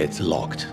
It's locked.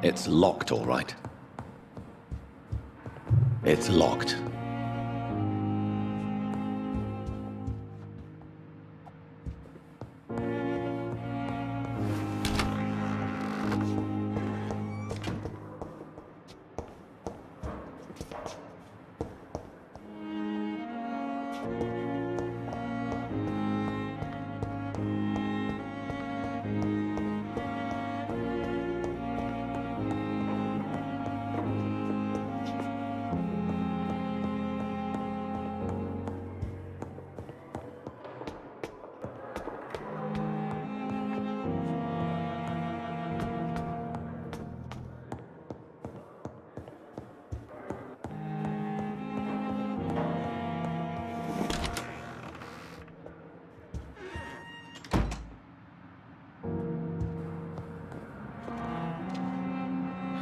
It's locked, all right. It's locked.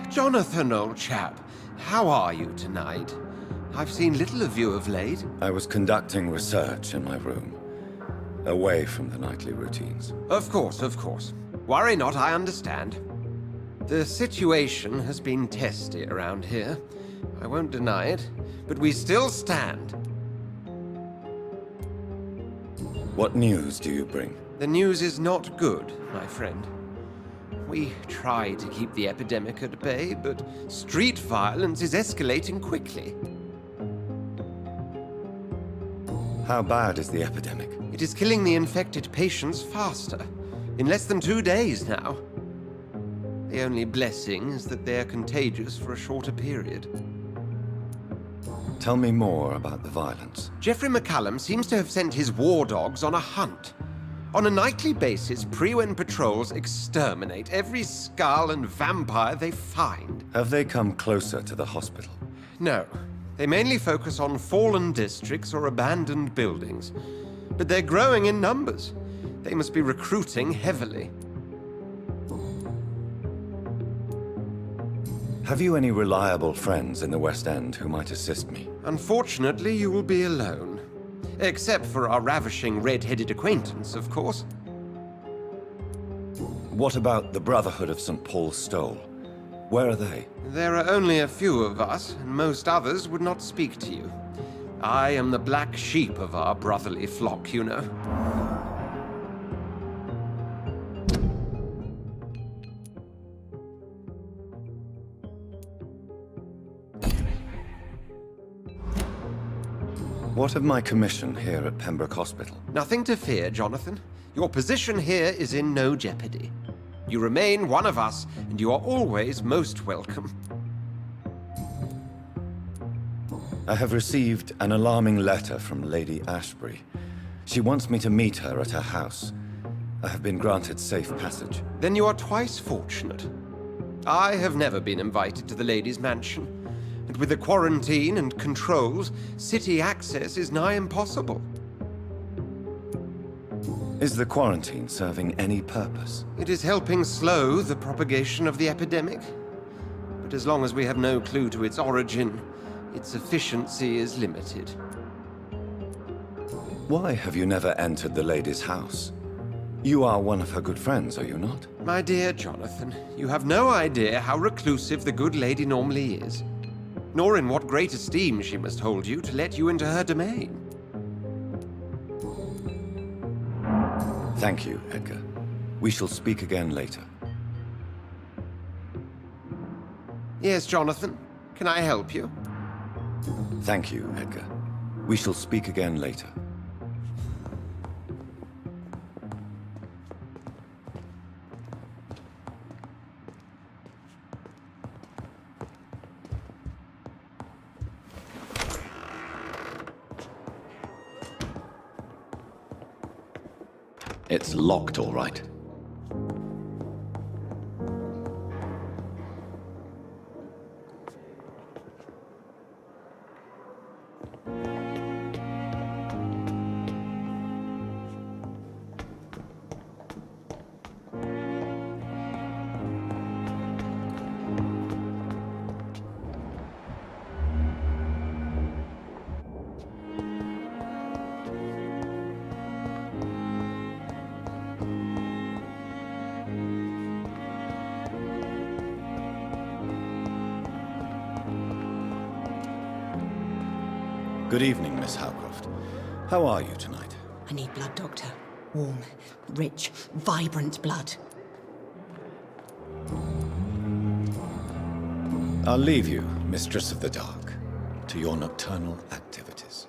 Jonathan, old chap, how are you tonight? I've seen little of you of late. I was conducting research in my room, away from the nightly routines. Of course, of course. Worry not, I understand. The situation has been testy around here. I won't deny it, but we still stand. What news do you bring? The news is not good, my friend. We try to keep the epidemic at bay, but street violence is escalating quickly. How bad is the epidemic? It is killing the infected patients faster. In less than 2 days now. The only blessing is that they are contagious for a shorter period. Tell me more about the violence. Jeffrey McCallum seems to have sent his war dogs on a hunt. On a nightly basis, Pre-Wen patrols exterminate every skull and vampire they find. Have they come closer to the hospital? No. They mainly focus on fallen districts or abandoned buildings. But they're growing in numbers. They must be recruiting heavily. Have you any reliable friends in the West End who might assist me? Unfortunately, you will be alone. Except for our ravishing red-headed acquaintance, of course. What about the Brotherhood of St. Paul's Stole? Where are they? There are only a few of us, and most others would not speak to you. I am the black sheep of our brotherly flock, you know. What of my commission here at Pembroke Hospital? Nothing to fear, Jonathan. Your position here is in no jeopardy. You remain one of us, and you are always most welcome. I have received an alarming letter from Lady Ashbury. She wants me to meet her at her house. I have been granted safe passage. Then you are twice fortunate. I have never been invited to the lady's mansion. And with the quarantine and controls, city access is nigh impossible. Is the quarantine serving any purpose? It is helping slow the propagation of the epidemic. But as long as we have no clue to its origin, its efficiency is limited. Why have you never entered the lady's house? You are one of her good friends, are you not? My dear Jonathan, you have no idea how reclusive the good lady normally is. Nor in what great esteem she must hold you to let you into her domain. Thank you, Edgar. We shall speak again later. Yes, Jonathan. Can I help you? Thank you, Edgar. We shall speak again later. It's locked, all right. Good evening, Miss Howcroft. How are you tonight? I need blood, Doctor. Warm, rich, vibrant blood. I'll leave you, Mistress of the Dark, to your nocturnal activities.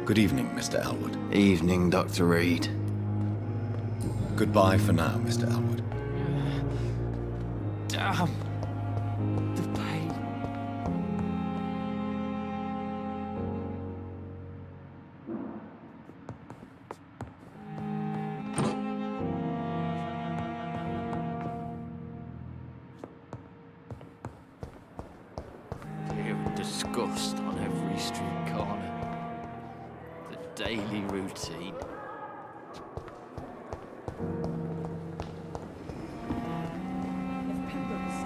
Good evening, Mr. Elwood. Evening, Dr. Reed. Goodbye for now, Mr. Elwood. Damn. The pain. Fear and disgust on every street corner. The daily routine.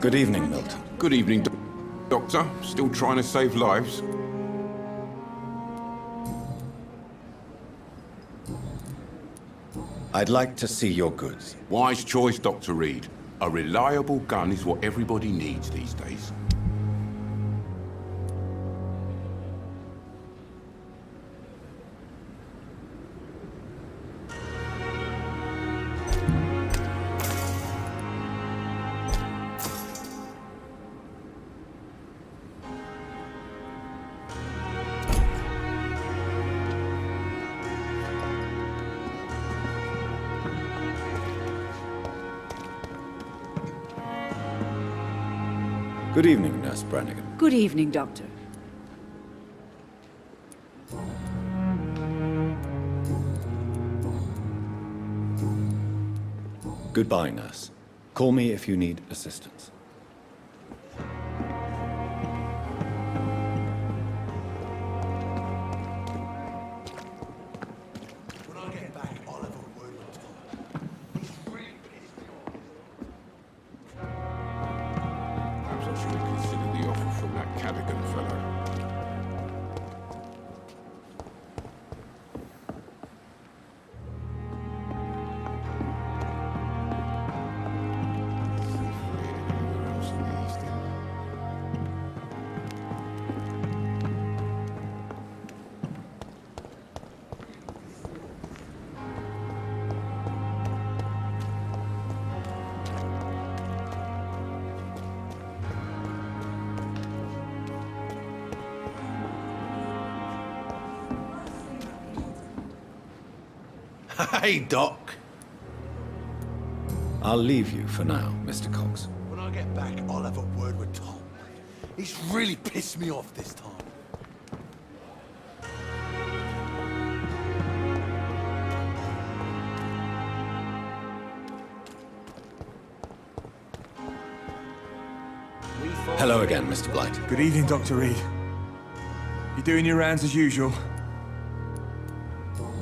Good evening, Milton. Good evening, Doctor. Still trying to save lives? I'd like to see your goods. Wise choice, Dr. Reed. A reliable gun is what everybody needs these days. Good evening, Nurse Brannigan. Good evening, Doctor. Goodbye, Nurse. Call me if you need assistance. Perhaps I should have considered the offer from that Cadogan fellow. Hey, Doc. I'll leave you for now, Mr. Cox. When I get back, I'll have a word with Tom. He's really pissed me off this time. Hello again, Mr. Blight. Good evening, Dr. Reed. You doing your rounds as usual?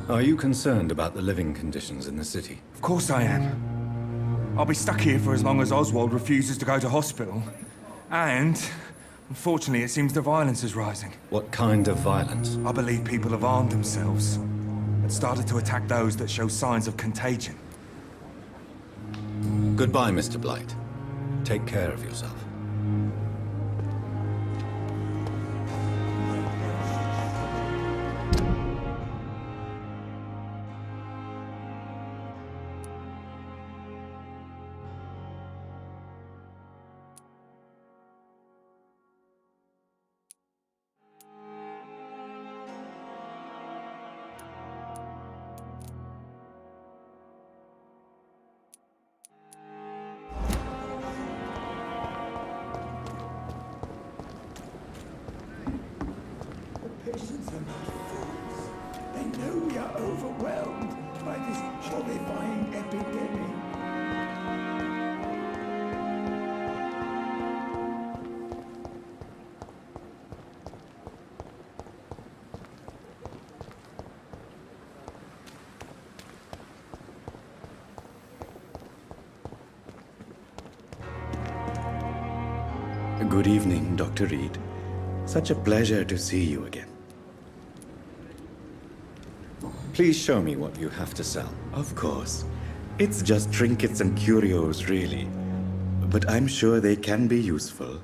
Are you concerned about the living conditions in the city? Of course I am. I'll be stuck here for as long as Oswald refuses to go to hospital. And, unfortunately, it seems the violence is rising. What kind of violence? I believe people have armed themselves and started to attack those that show signs of contagion. Goodbye, Mr. Blight. Take care of yourself. Good evening, Dr. Reed. Such a pleasure to see you again. Please show me what you have to sell. Of course. It's just trinkets and curios, really. But I'm sure they can be useful.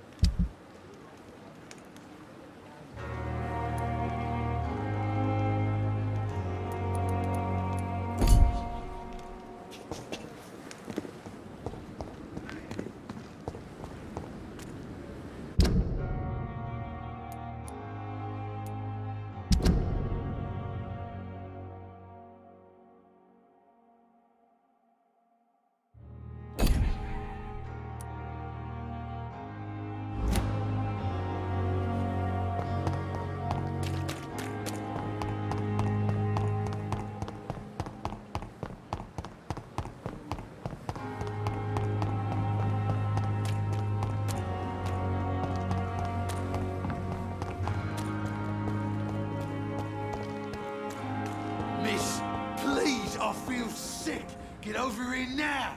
Miss, please, I feel sick. Get over here now.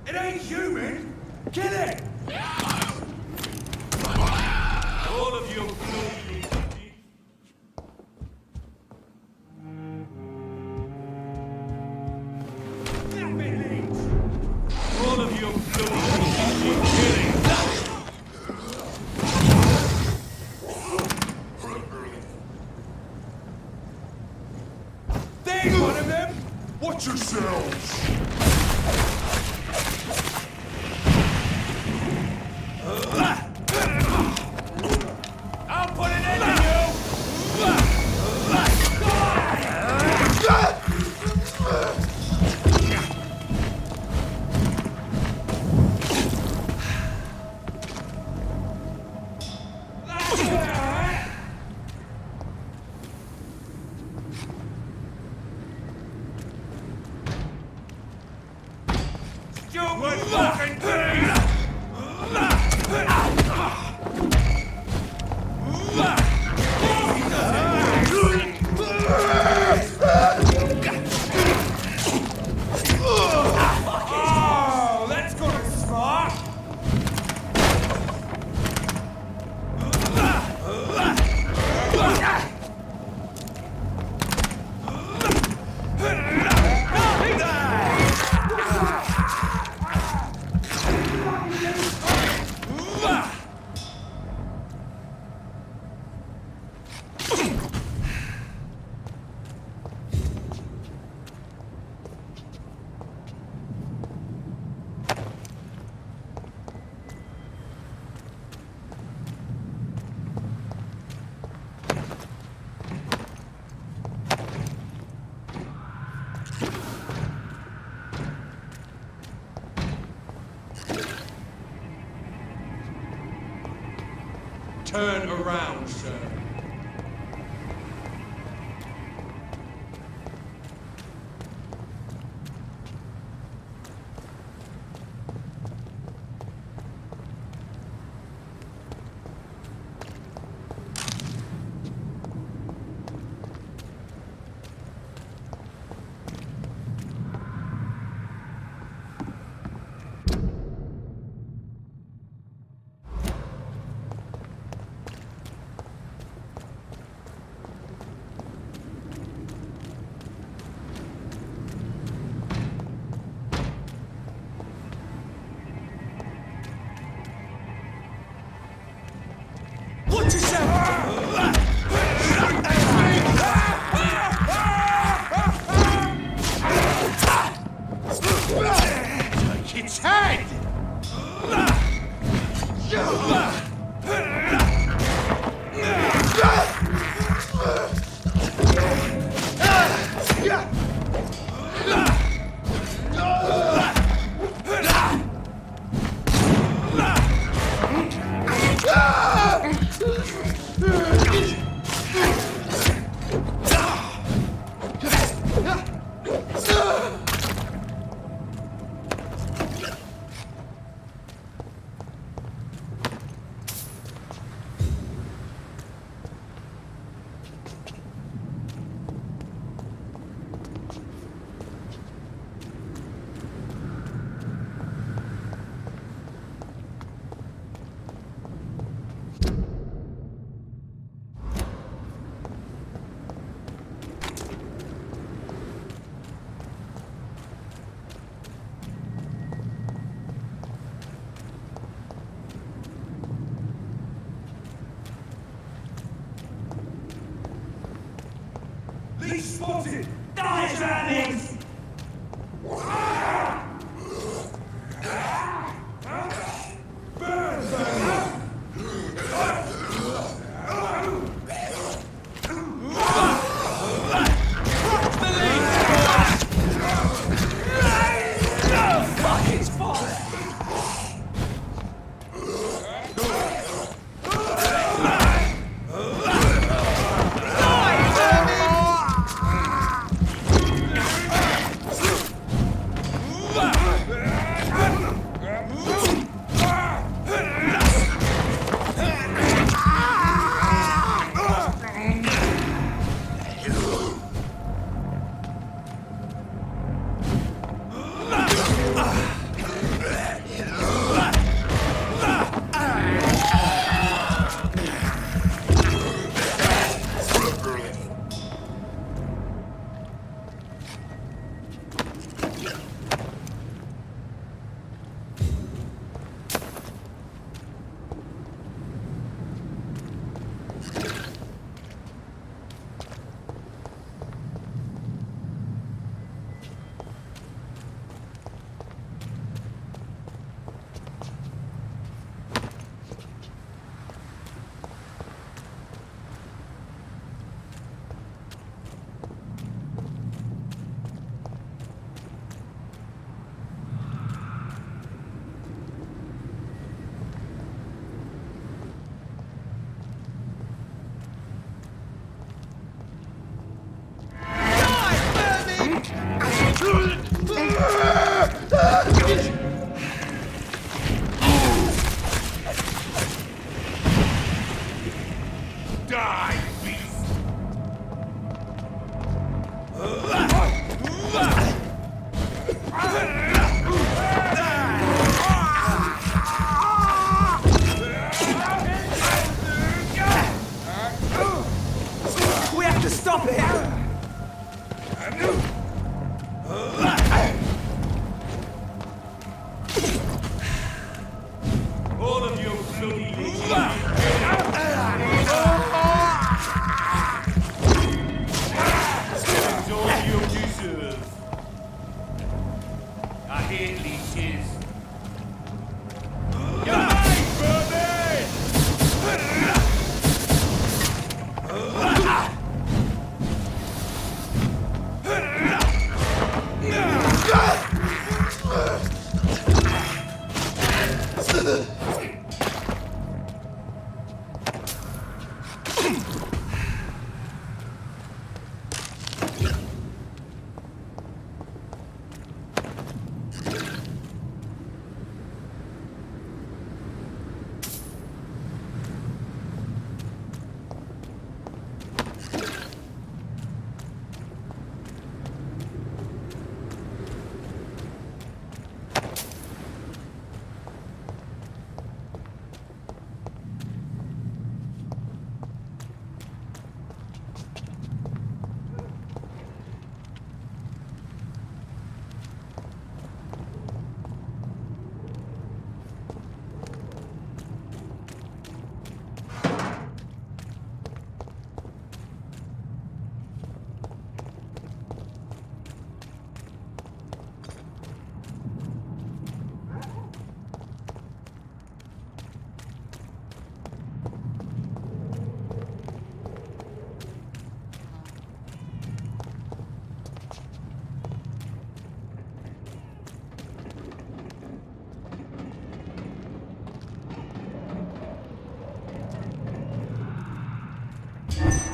It ain't human! Kill it! All of you bloody... Snap it, leads! All of you bloody... killing! There's one of them! Watch yourselves. I'll put an end to you! Stupid fucking thing! Oh, that's gonna smart! Turn around, sir. spotted! Die, surroundings!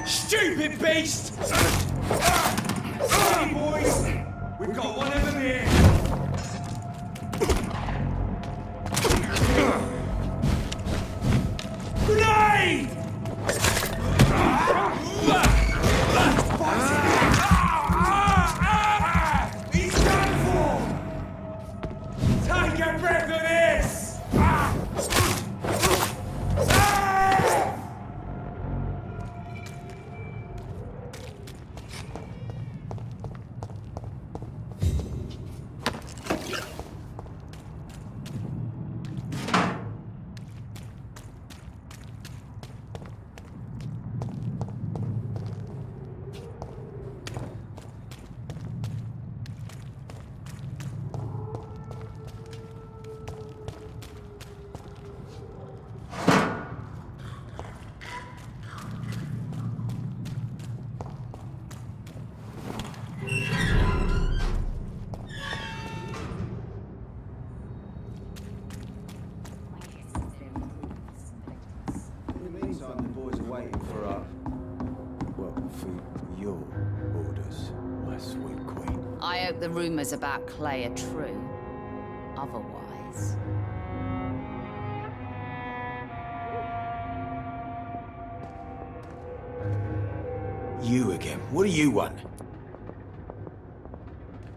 Stupid beast! Sorry, boys! We've got one of them here! Grenade! He's done for! Take a breath of this! I hope the rumours about Clay are true. Otherwise... You again. What do you want?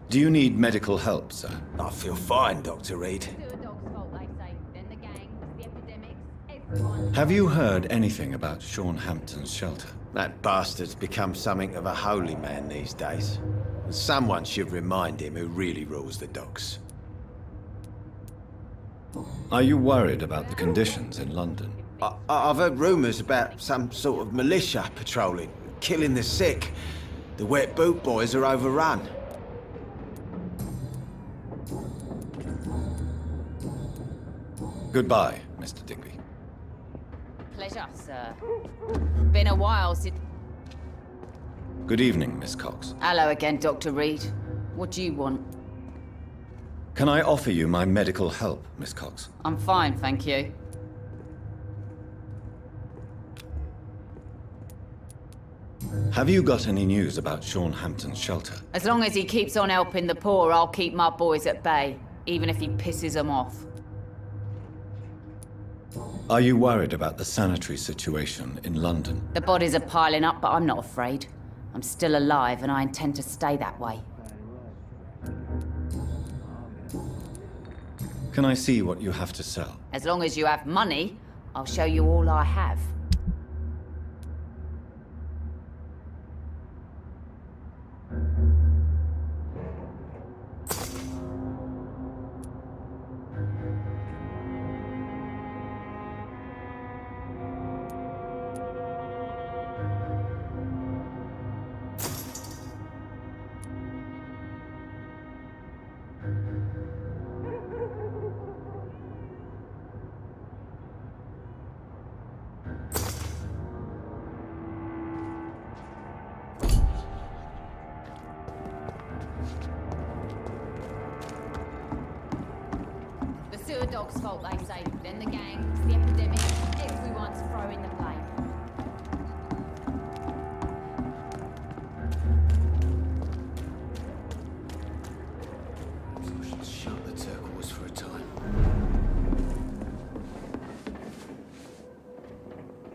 Do you need medical help, sir? I feel fine, Dr. Reed. Have you heard anything about Sean Hampton's shelter? That bastard's become something of a holy man these days. And someone should remind him who really rules the docks. Are you worried about the conditions in London? I've heard rumours about some sort of militia patrolling, killing the sick. The wet boot boys are overrun. Goodbye, Mr. Digby. Pleasure, sir. Been a while since... Good evening, Miss Cox. Hello again, Dr. Reed. What do you want? Can I offer you my medical help, Miss Cox? I'm fine, thank you. Have you got any news about Sean Hampton's shelter? As long as he keeps on helping the poor, I'll keep my boys at bay, even if he pisses them off. Are you worried about the sanitary situation in London? The bodies are piling up, but I'm not afraid. I'm still alive, and I intend to stay that way. Can I see what you have to sell? As long as you have money, I'll show you all I have. The dog's fault, they say. Then the gangs, the epidemic, everyone's throwing the blame. Shut the turquoise for a time.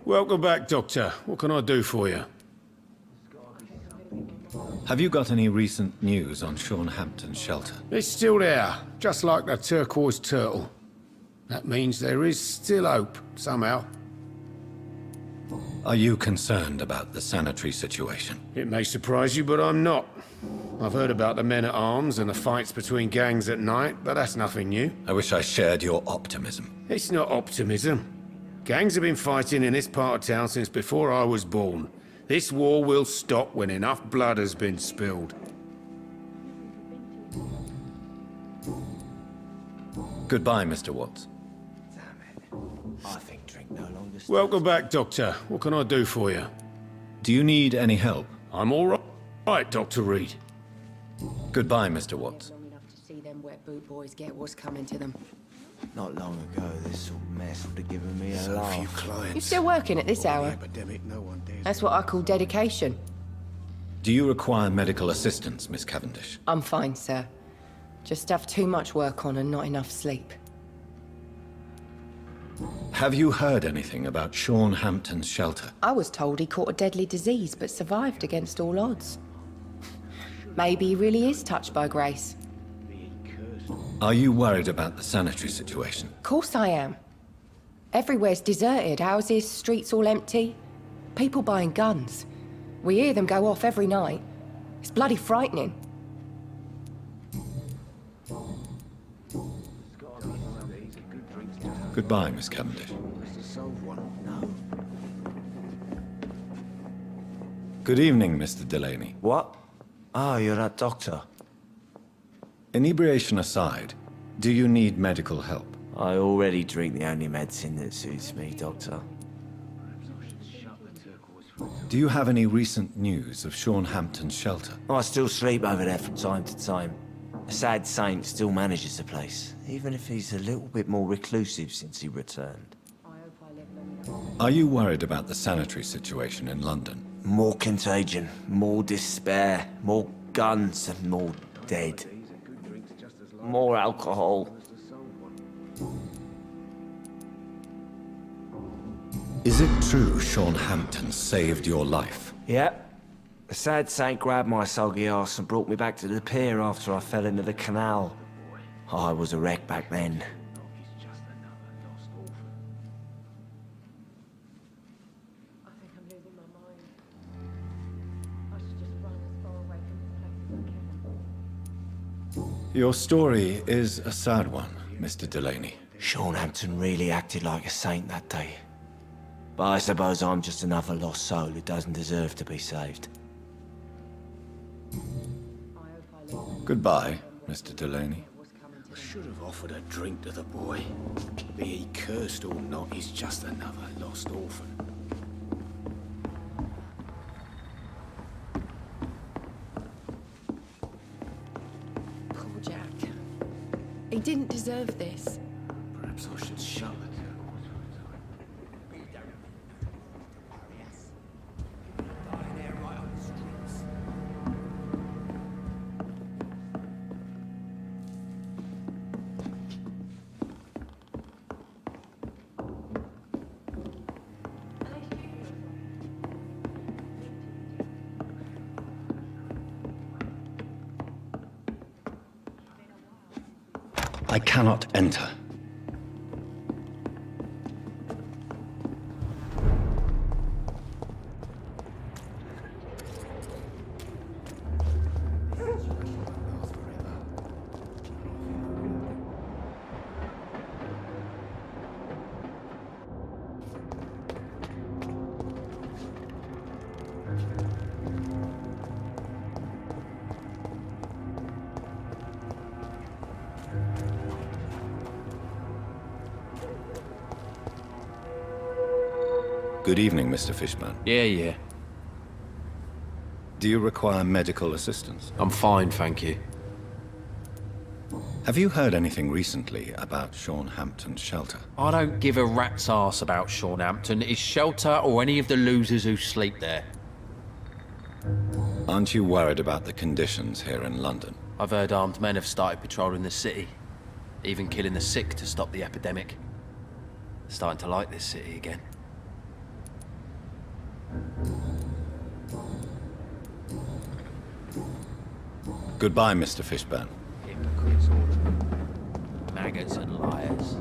Welcome back, Doctor. What can I do for you? Have you got any recent news on Sean Hampton's shelter? It's still there, just like the turquoise turtle. That means there is still hope, somehow. Are you concerned about the sanitary situation? It may surprise you, but I'm not. I've heard about the men-at-arms and the fights between gangs at night, but that's nothing new. I wish I shared your optimism. It's not optimism. Gangs have been fighting in this part of town since before I was born. This war will stop when enough blood has been spilled. Goodbye, Mr. Watts. I think drink no longer... Welcome back, Doctor. What can I do for you? Do you need any help? I'm all right, Dr. Reed. Goodbye, Mr. Watts. Long enough to see them wet boot boys get what's coming to them. Not long ago, this sort of mess would have given me a laugh. Few clients. You still working at this hour? Epidemic, no one dares. That's what I call dedication. Do you require medical assistance, Miss Cavendish? I'm fine, sir. Just have too much work on and not enough sleep. Have you heard anything about Sean Hampton's shelter? I was told he caught a deadly disease, but survived against all odds. Maybe he really is touched by grace. Are you worried about the sanitary situation? Of course I am. Everywhere's deserted, houses, streets all empty. People buying guns. We hear them go off every night. It's bloody frightening. Goodbye, Miss Cavendish. Good evening, Mr. Delaney. What? Oh, you're that doctor. Inebriation aside, do you need medical help? I already drink the only medicine that suits me, Doctor. Do you have any recent news of Sean Hampton's shelter? I still sleep over there from time to time. A sad saint still manages the place, even if he's a little bit more reclusive since he returned. Are you worried about the sanitary situation in London? More contagion, more despair, more guns, and more Dead. More alcohol. Is it true Sean Hampton saved your life? Yep. The sad saint grabbed my soggy ass and brought me back to the pier after I fell into the canal. I was a wreck back then. Your story is a sad one, Mr. Delaney. Sean Hampton really acted like a saint that day. But I suppose I'm just another lost soul who doesn't deserve to be saved. Goodbye, Mr. Delaney. I should have offered a drink to the boy. Be he cursed or not, he's just another lost orphan. Poor Jack. He didn't deserve this. Perhaps I should shut it. I cannot enter. Good evening, Mr. Fishburne. Yeah. Do you require medical assistance? I'm fine, thank you. Have you heard anything recently about Sean Hampton's shelter? I don't give a rat's ass about Sean Hampton, his shelter, or any of the losers who sleep there. Aren't you worried about the conditions here in London? I've heard armed men have started patrolling the city, even killing the sick to stop the epidemic. Starting to like this city again. Goodbye, Mr. Fishburne. Hypocrites, all of them. Maggots and liars.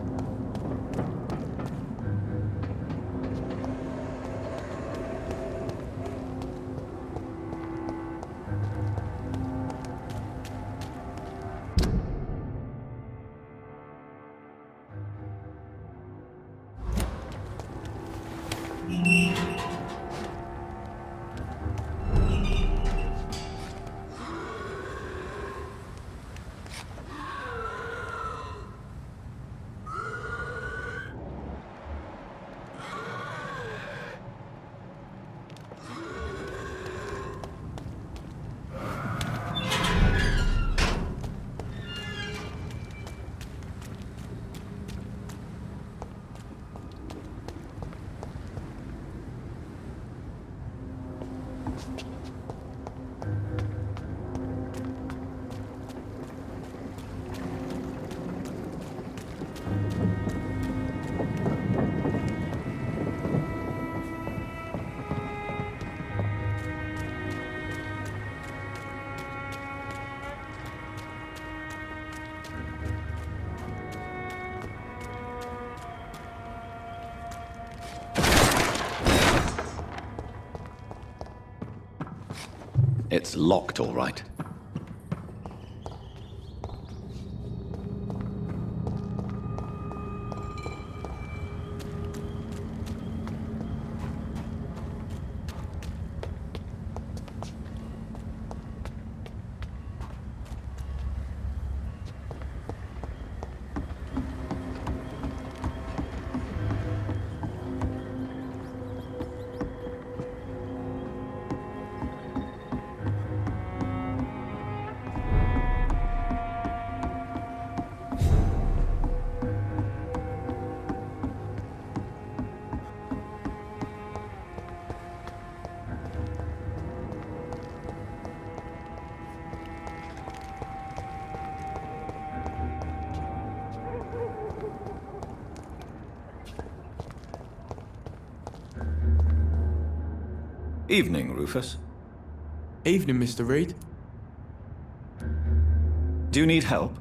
It's locked, all right. Evening, Rufus. Evening, Mr. Reed. Do you need help?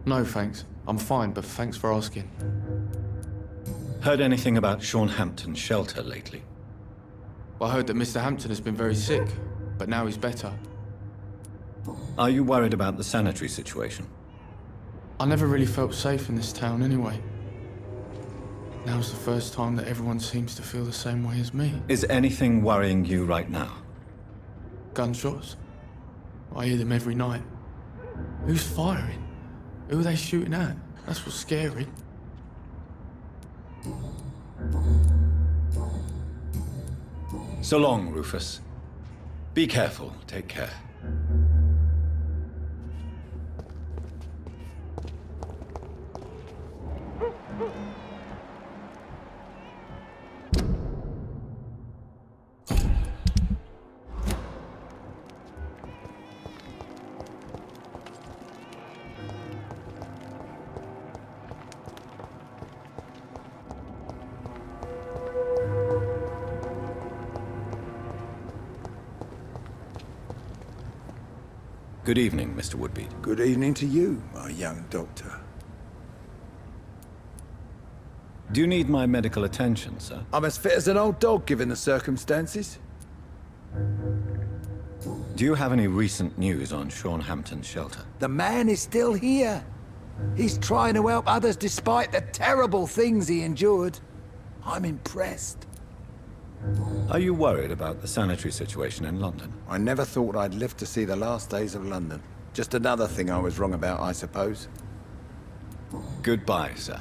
No, thanks. I'm fine, but thanks for asking. Heard anything about Sean Hampton's shelter lately? I heard that Mr. Hampton has been very sick, but now he's better. Are you worried about the sanitary situation? I never really felt safe in this town anyway. Now's the first time that everyone seems to feel the same way as me. Is anything worrying you right now? Gunshots? I hear them every night. Who's firing? Who are they shooting at? That's what's scary. So long, Rufus. Be careful. Take care. Good evening, Mr. Woodbeat. Good evening to you, my young doctor. Do you need my medical attention, sir? I'm as fit as an old dog, given the circumstances. Do you have any recent news on Sean Hampton's shelter? The man is still here. He's trying to help others despite the terrible things he endured. I'm impressed. Are you worried about the sanitary situation in London? I never thought I'd live to see the last days of London. Just another thing I was wrong about, I suppose. Goodbye, sir.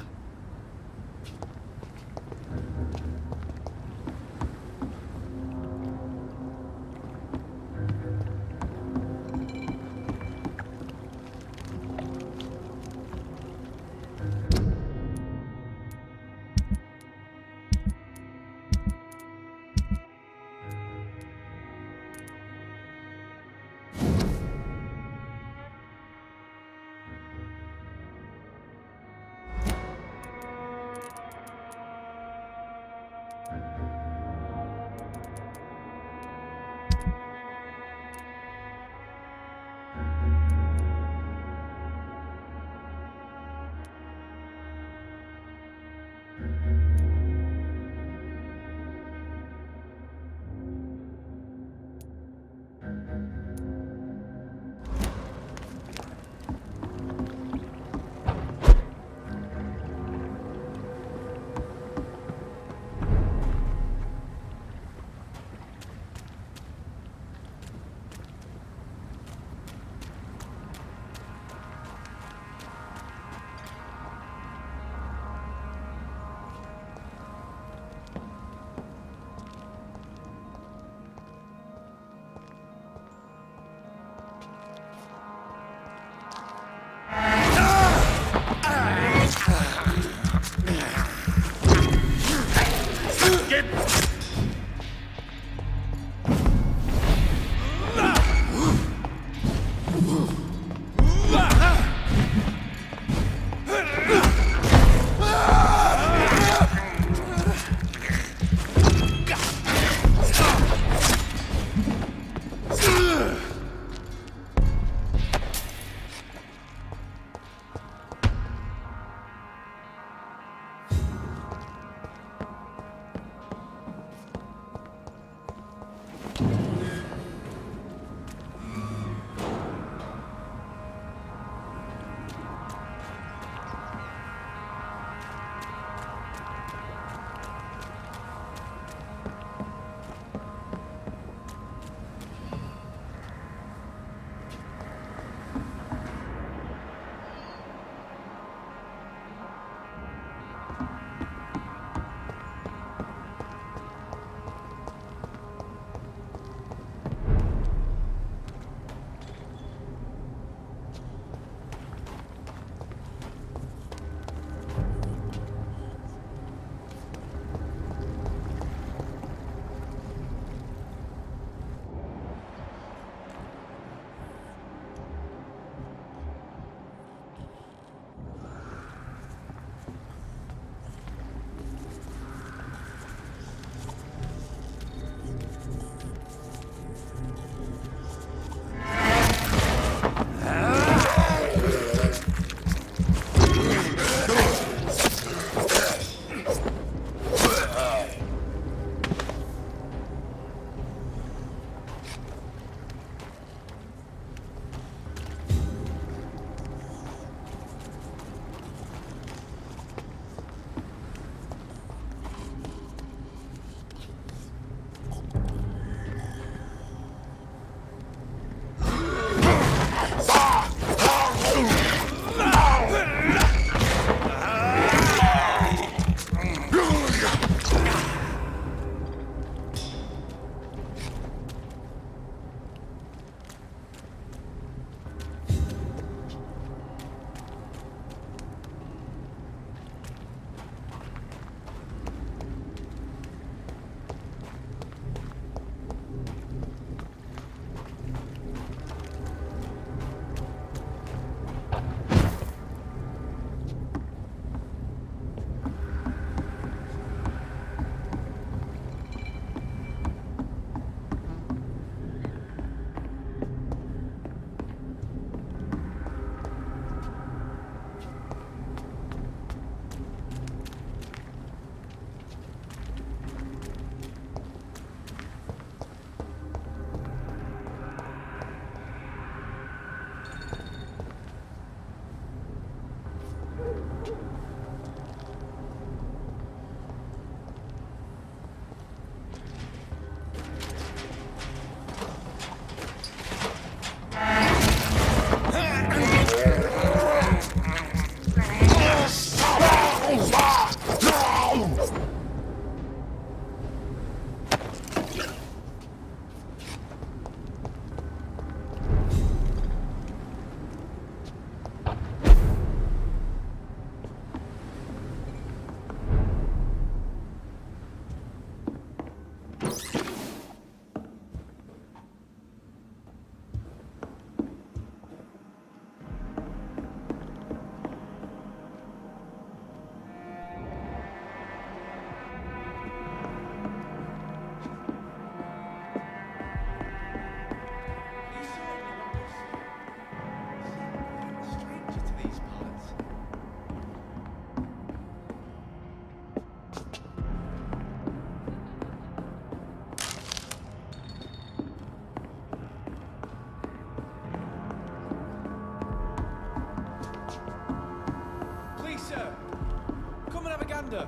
window.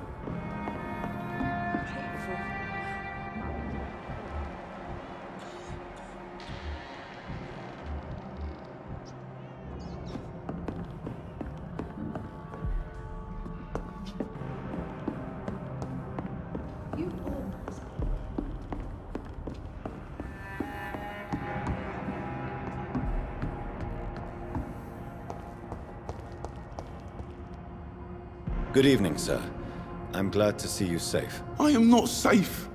Good evening, sir. I'm glad to see you safe. I am not safe.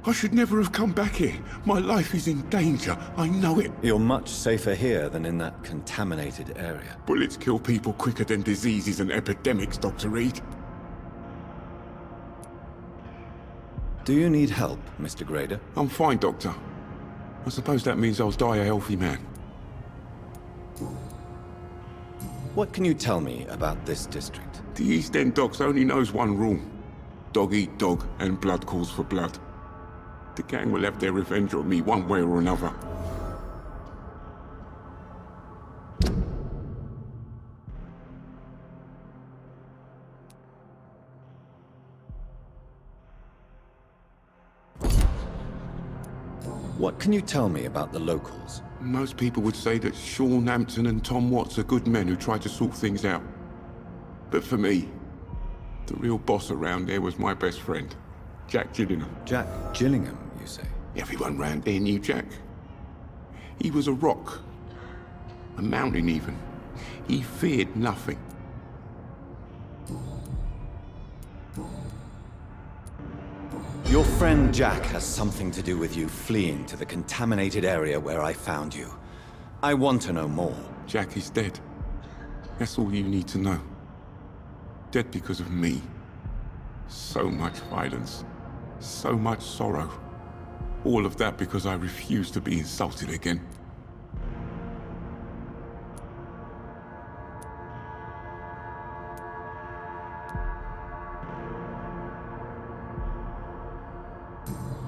I should never have come back here. My life is in danger. I know it. You're much safer here than in that contaminated area. Bullets kill people quicker than diseases and epidemics, Dr. Reed. Do you need help, Mr. Grader? I'm fine, Doctor. I suppose that means I'll die a healthy man. What can you tell me about this district? The East End Docks only knows one rule. Dog eat dog, and blood calls for blood. The gang will have their revenge on me one way or another. What can you tell me about the locals? Most people would say that Sean Hampton and Tom Watts are good men who try to sort things out. But for me, the real boss around there was my best friend, Jack Gillingham. Jack Gillingham, you say? Everyone round there knew Jack. He was a rock. A mountain even. He feared nothing. Your friend Jack has something to do with you fleeing to the contaminated area where I found you. I want to know more. Jack is dead. That's all you need to know. Dead because of me. So much violence. So much sorrow. All of that because I refused to be insulted again.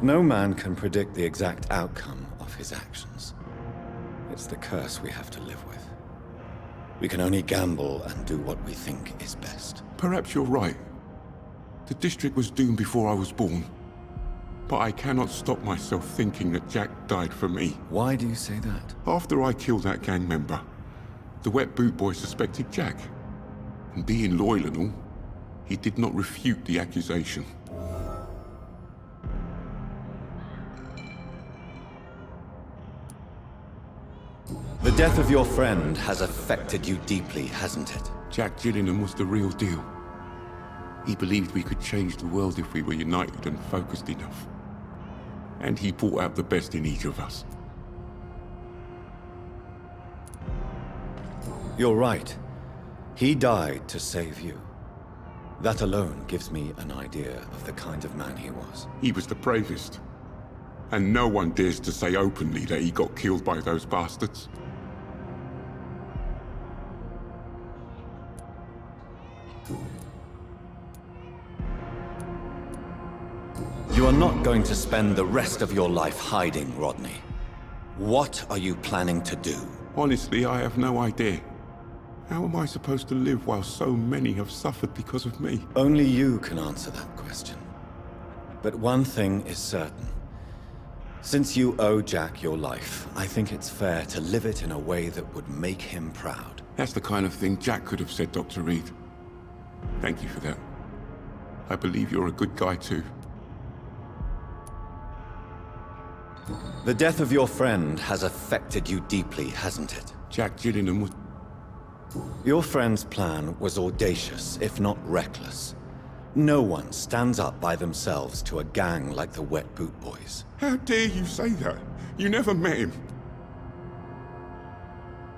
No man can predict the exact outcome of his actions. It's the curse we have to live with. We can only gamble and do what we think is best. Perhaps you're right. The district was doomed before I was born. But I cannot stop myself thinking that Jack died for me. Why do you say that? After I killed that gang member, the Wet Boot Boy suspected Jack. And being loyal and all, he did not refute the accusation. The death of your friend has affected you deeply, hasn't it? Jack Gillingham was the real deal. He believed we could change the world if we were united and focused enough. And he brought out the best in each of us. You're right. He died to save you. That alone gives me an idea of the kind of man he was. He was the bravest. And no one dares to say openly that he got killed by those bastards. You are not going to spend the rest of your life hiding, Rodney. What are you planning to do? Honestly, I have no idea. How am I supposed to live while so many have suffered because of me? Only you can answer that question. But one thing is certain. Since you owe Jack your life, I think it's fair to live it in a way that would make him proud. That's the kind of thing Jack could have said, Dr. Reed. Thank you for that. I believe you're a good guy too. The death of your friend has affected you deeply, hasn't it? Jack Gillingham was... Your friend's plan was audacious, if not reckless. No one stands up by themselves to a gang like the Wet Boot Boys. How dare you say that? You never met him.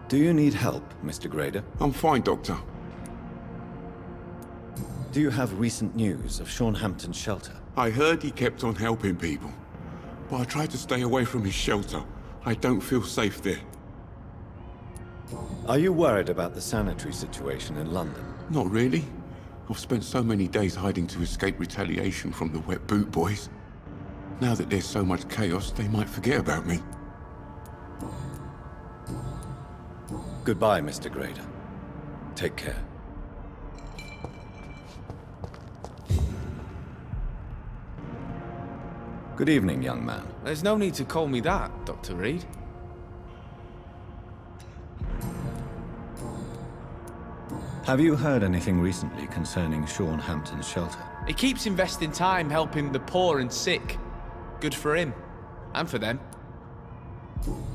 Do you need help, Mr. Grader? I'm fine, Doctor. Do you have recent news of Sean Hampton's shelter? I heard he kept on helping people. But I tried to stay away from his shelter. I don't feel safe there. Are you worried about the sanitary situation in London? Not really. I've spent so many days hiding to escape retaliation from the Wet Boot Boys. Now that there's so much chaos, they might forget about me. Goodbye, Mr. Grader. Take care. Good evening, young man. There's no need to call me that, Dr. Reed. Have you heard anything recently concerning Sean Hampton's shelter? He keeps investing time helping the poor and sick. Good for him. And for them.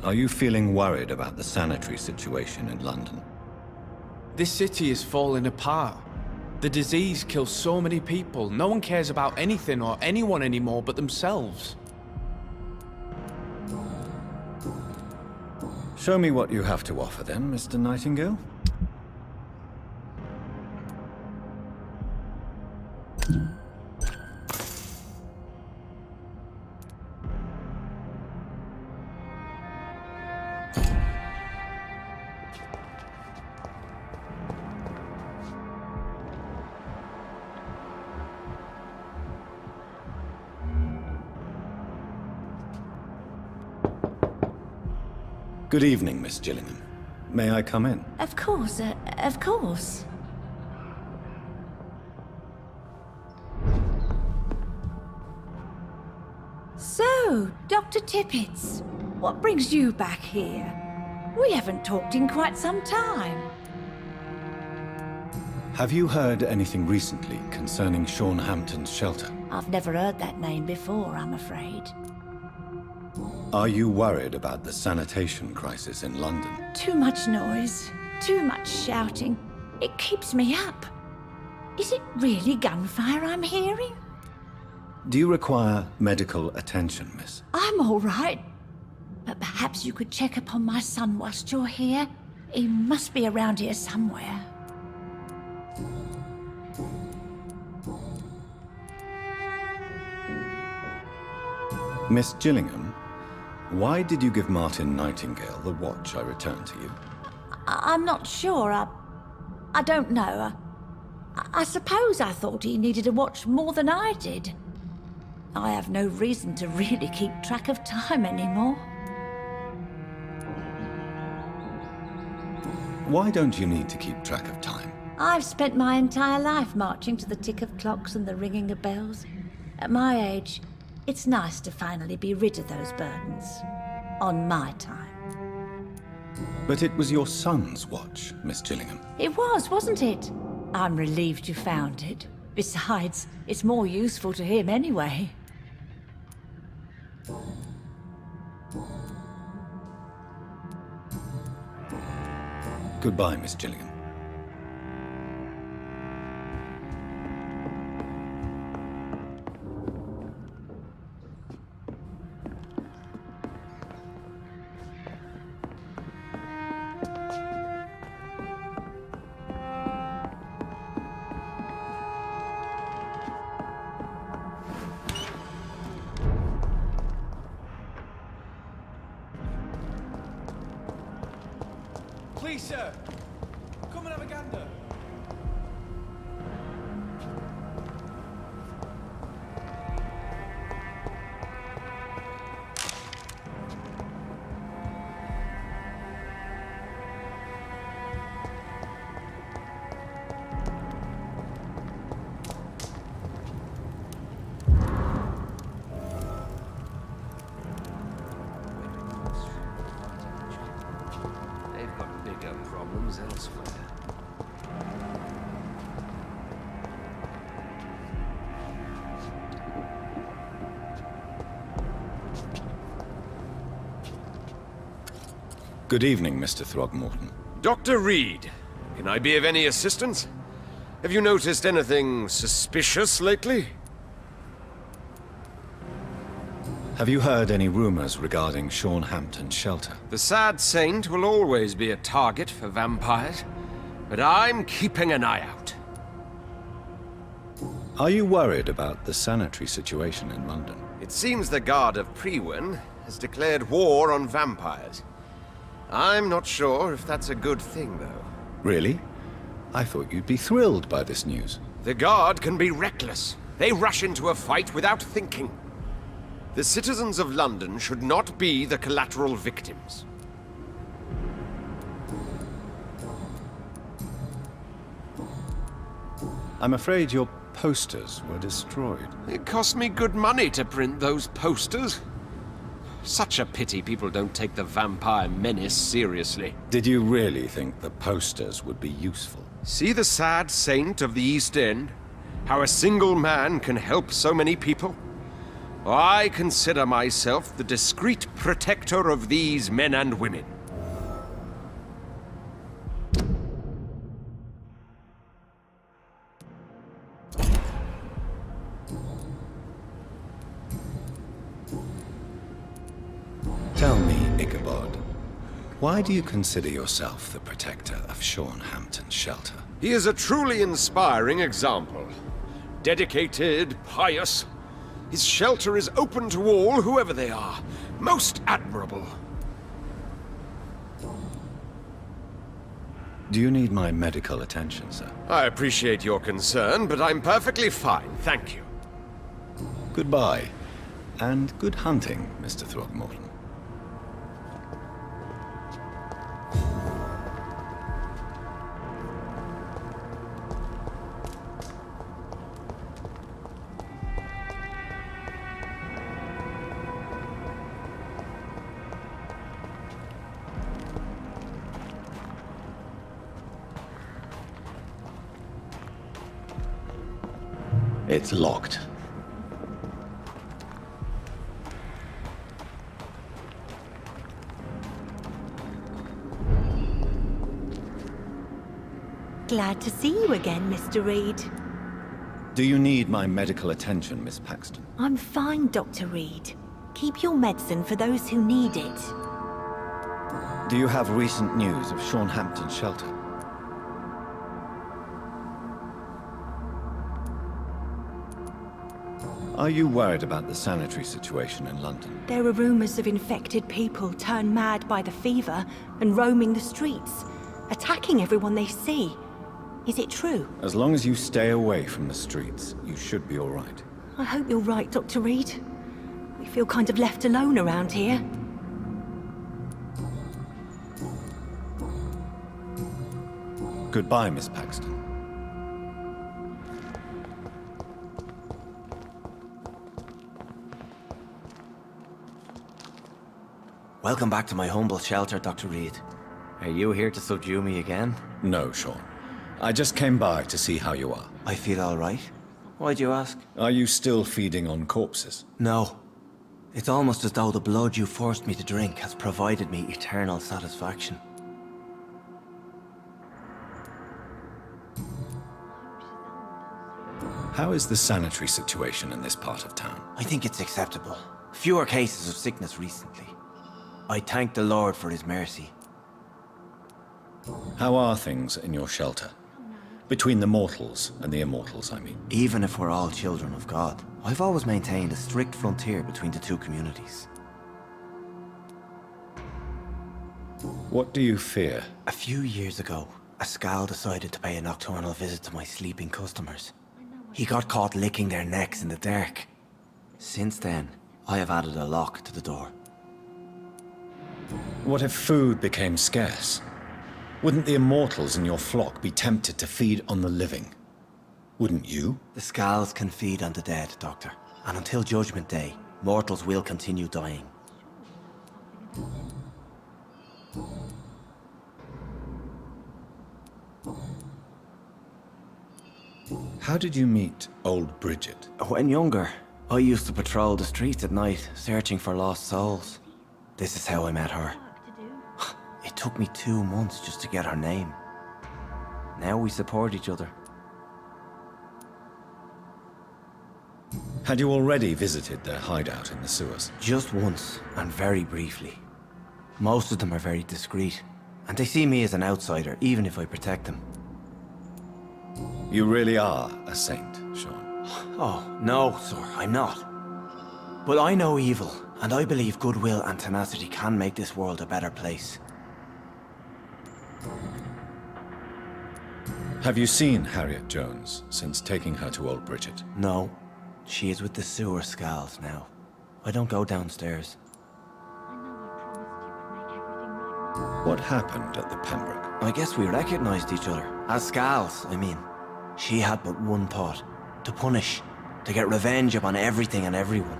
Are you feeling worried about the sanitary situation in London? This city is falling apart. The disease kills so many people. No one cares about anything or anyone anymore but themselves. Show me what you have to offer then, Mr. Nightingale. Good evening, Miss Gillingham. May I come in? Of course, of course. So, Dr. Tippets, what brings you back here? We haven't talked in quite some time. Have you heard anything recently concerning Sean Hampton's shelter? I've never heard that name before, I'm afraid. Are you worried about the sanitation crisis in London? Too much noise, too much shouting. It keeps me up. Is it really gunfire I'm hearing? Do you require medical attention, miss? I'm all right. But perhaps you could check upon my son whilst you're here. He must be around here somewhere. Miss Gillingham, why did you give Martin Nightingale the watch I returned to you? I'm not sure. I don't know. I suppose I thought he needed a watch more than I did. I have no reason to really keep track of time anymore. Why don't you need to keep track of time? I've spent my entire life marching to the tick of clocks and the ringing of bells. At my age, it's nice to finally be rid of those burdens. On my time. But it was your son's watch, Miss Gillingham. It was, wasn't it? I'm relieved you found it. Besides, it's more useful to him anyway. Goodbye, Miss Gillingham. Please, sir. Come and have a gander. They've got bigger problems elsewhere. Good evening, Mr. Throgmorton. Dr. Reed, can I be of any assistance? Have you noticed anything suspicious lately? Have you heard any rumors regarding Sean Hampton's shelter? The sad saint will always be a target for vampires, but I'm keeping an eye out. Are you worried about the sanitary situation in London? It seems the Guard of Priwen has declared war on vampires. I'm not sure if that's a good thing, though. Really? I thought you'd be thrilled by this news. The Guard can be reckless. They rush into a fight without thinking. The citizens of London should not be the collateral victims. I'm afraid you're posters were destroyed. It cost me good money to print those posters. Such a pity people don't take the vampire menace seriously. Did you really think the posters would be useful? See the sad saint of the East End? How a single man can help so many people? I consider myself the discreet protector of these men and women. Tell me, Ichabod, why do you consider yourself the protector of Sean Hampton's shelter? He is a truly inspiring example. Dedicated, pious. His shelter is open to all, whoever they are. Most admirable. Do you need my medical attention, sir? I appreciate your concern, but I'm perfectly fine, thank you. Goodbye, and good hunting, Mr. Throckmorton. It's locked. Glad to see you again, Mr. Reed. Do you need my medical attention, Miss Paxton? I'm fine, Dr. Reed. Keep your medicine for those who need it. Do you have recent news of Sean Hampton's shelter? Are you worried about the sanitary situation in London? There are rumors of infected people turned mad by the fever and roaming the streets, attacking everyone they see. Is it true? As long as you stay away from the streets, you should be all right. I hope you're right, Dr. Reed. We feel kind of left alone around here. Goodbye, Miss Paxton. Welcome back to my humble shelter, Dr. Reed. Are you here to subdue me again? No, Sean. I just came by to see how you are. I feel all right. Why'd you ask? Are you still feeding on corpses? No. It's almost as though the blood you forced me to drink has provided me eternal satisfaction. How is the sanitary situation in this part of town? I think it's acceptable. Fewer cases of sickness recently. I thank the Lord for his mercy. How are things in your shelter? Between the mortals and the immortals, I mean. Even if we're all children of God, I've always maintained a strict frontier between the two communities. What do you fear? A few years ago, a Skal decided to pay a nocturnal visit to my sleeping customers. He got caught licking their necks in the dark. Since then, I have added a lock to the door. What if food became scarce? Wouldn't the immortals in your flock be tempted to feed on the living? Wouldn't you? The Skals can feed on the dead, Doctor. And until Judgment Day, mortals will continue dying. How did you meet old Bridget? When younger, I used to patrol the streets at night, searching for lost souls. This is how I met her. It took me 2 months just to get her name. Now we support each other. Had you already visited their hideout in the sewers? Just once, and very briefly. Most of them are very discreet, and they see me as an outsider, even if I protect them. You really are a saint, Sean. Oh, no, sir, I'm not. But I know evil, and I believe goodwill and tenacity can make this world a better place. Have you seen Harriet Jones since taking her to old Bridget? No. She is with the sewer Skals now. I don't go downstairs. What happened at the Pembroke? I guess we recognized each other. As Skals, I mean. She had but one thought. to punish, to get revenge upon everything and everyone.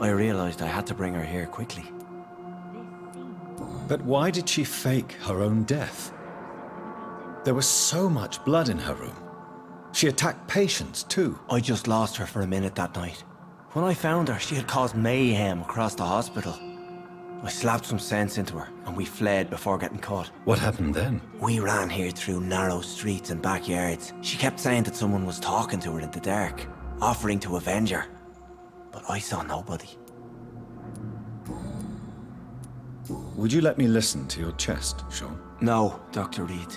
I realized I had to bring her here quickly. But why did she fake her own death? There was so much blood in her room. She attacked patients, too. I just lost her for a minute that night. When I found her, she had caused mayhem across the hospital. I slapped some sense into her, and we fled before getting caught. What happened then? We ran here through narrow streets and backyards. She kept saying that someone was talking to her in the dark, offering to avenge her. But I saw nobody. Would you let me listen to your chest, Sean? No, Dr. Reed.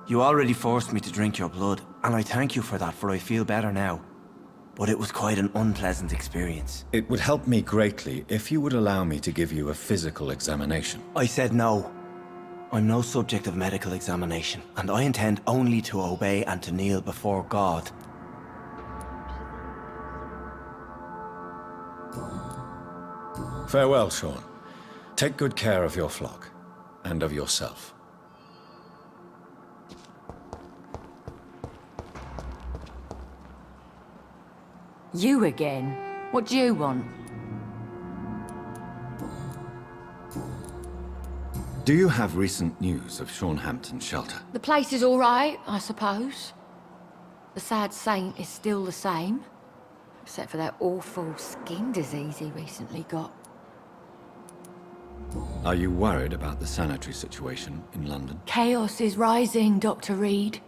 You already forced me to drink your blood, and I thank you for that, for I feel better now. But it was quite an unpleasant experience. It would help me greatly if you would allow me to give you a physical examination. I said no. I'm no subject of medical examination, and I intend only to obey and to kneel before God. Farewell, Sean. Take good care of your flock, and of yourself. You again? What do you want? Do you have recent news of Sean Hampton's shelter? The place is all right, I suppose. The sad saint is still the same, except for that awful skin disease he recently got. Are you worried about the sanitary situation in London? Chaos is rising, Dr. Reed.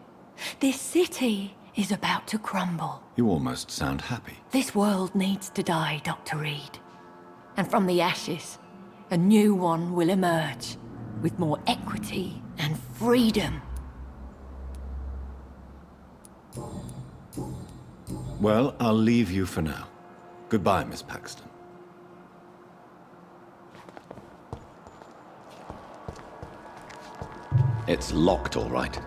This city is about to crumble. You almost sound happy. This world needs to die, Dr. Reed. And from the ashes, a new one will emerge, with more equity and freedom. Well, I'll leave you for now. Goodbye, Miss Paxton. It's locked, all right.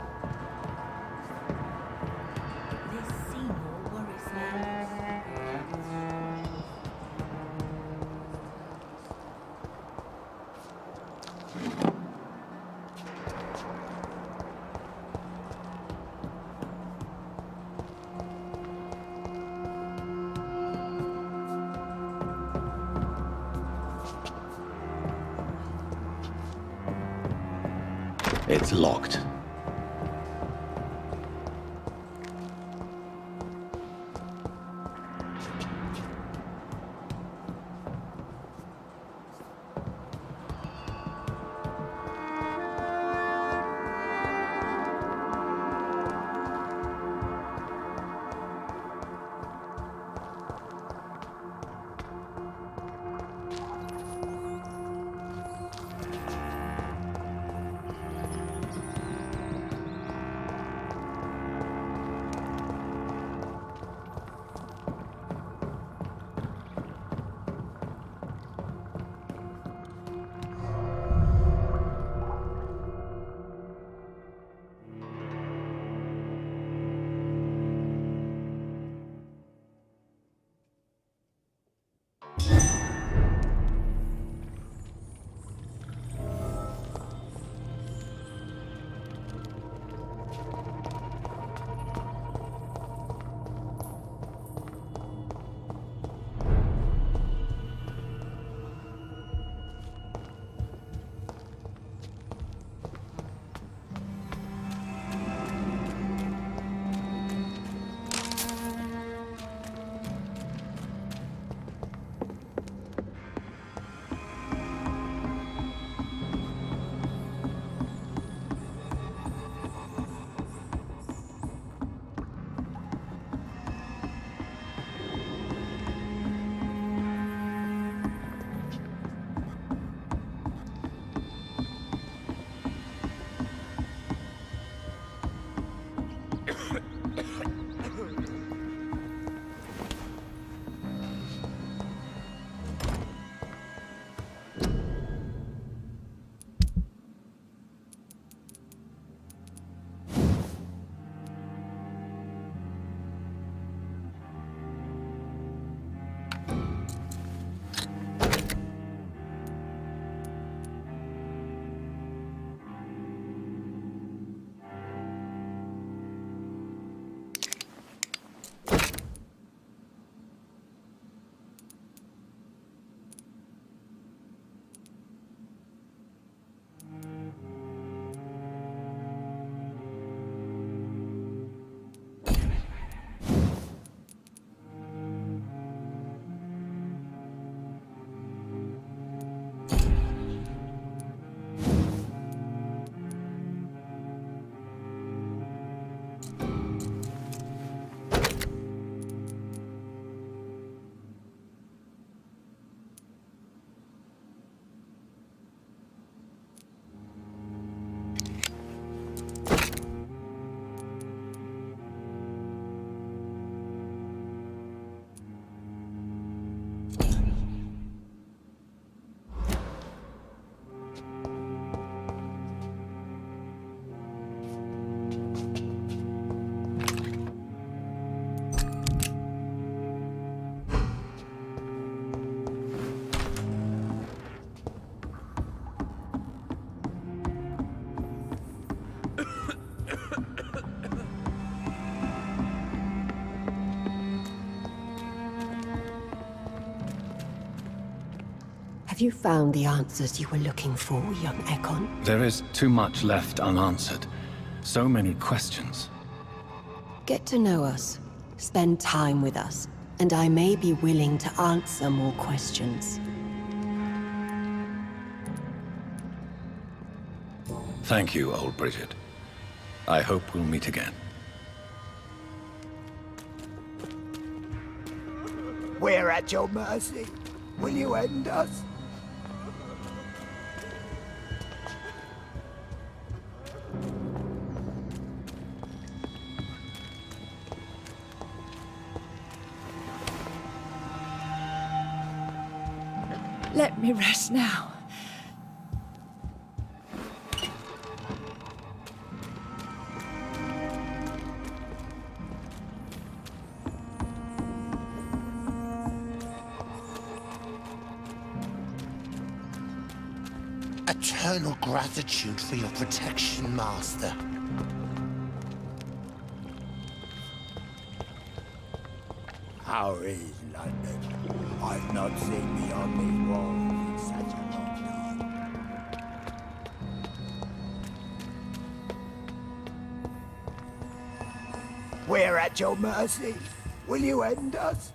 It's locked. Have you found the answers you were looking for, young Ekon? There is too much left unanswered. So many questions. Get to know us. Spend time with us. And I may be willing to answer more questions. Thank you, old Bridget. I hope we'll meet again. We're at your mercy. Will you end us? Let me rest now. Eternal gratitude for your protection, Master. How is London? I've not seen beyond these walls in such a long time. We're at your mercy. Will you end us?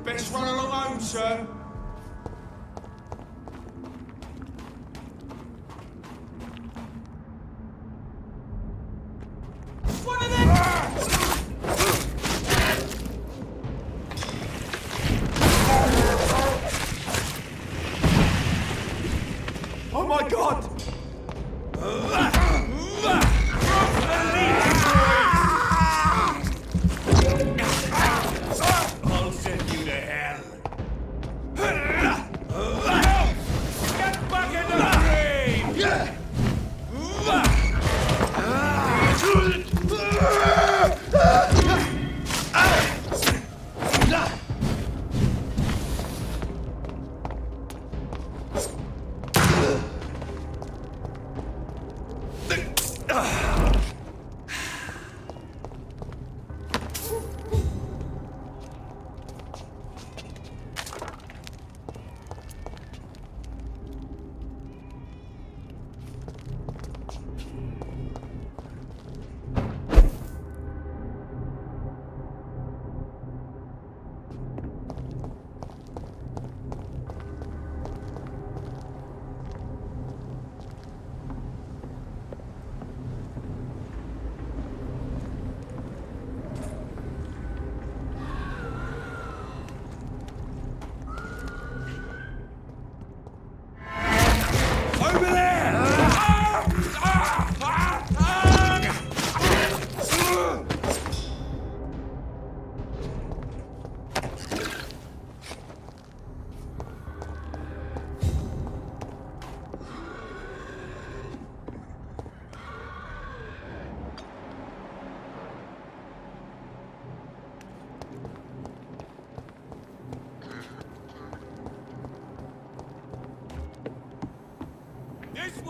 Best run along home, sir. Oh my God! I'll send you to hell.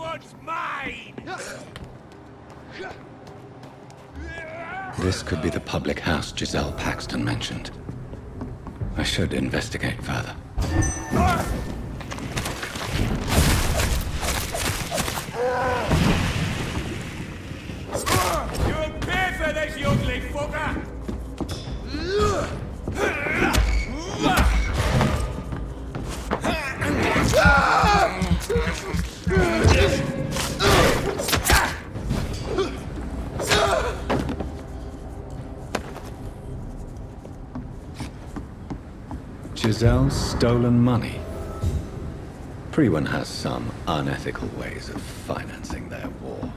one's mine! This could be the public house Giselle Paxton mentioned. I should investigate further. You'll pay for this, you ugly fucker! Giselle's stolen money. Priwen has some unethical ways of financing their war.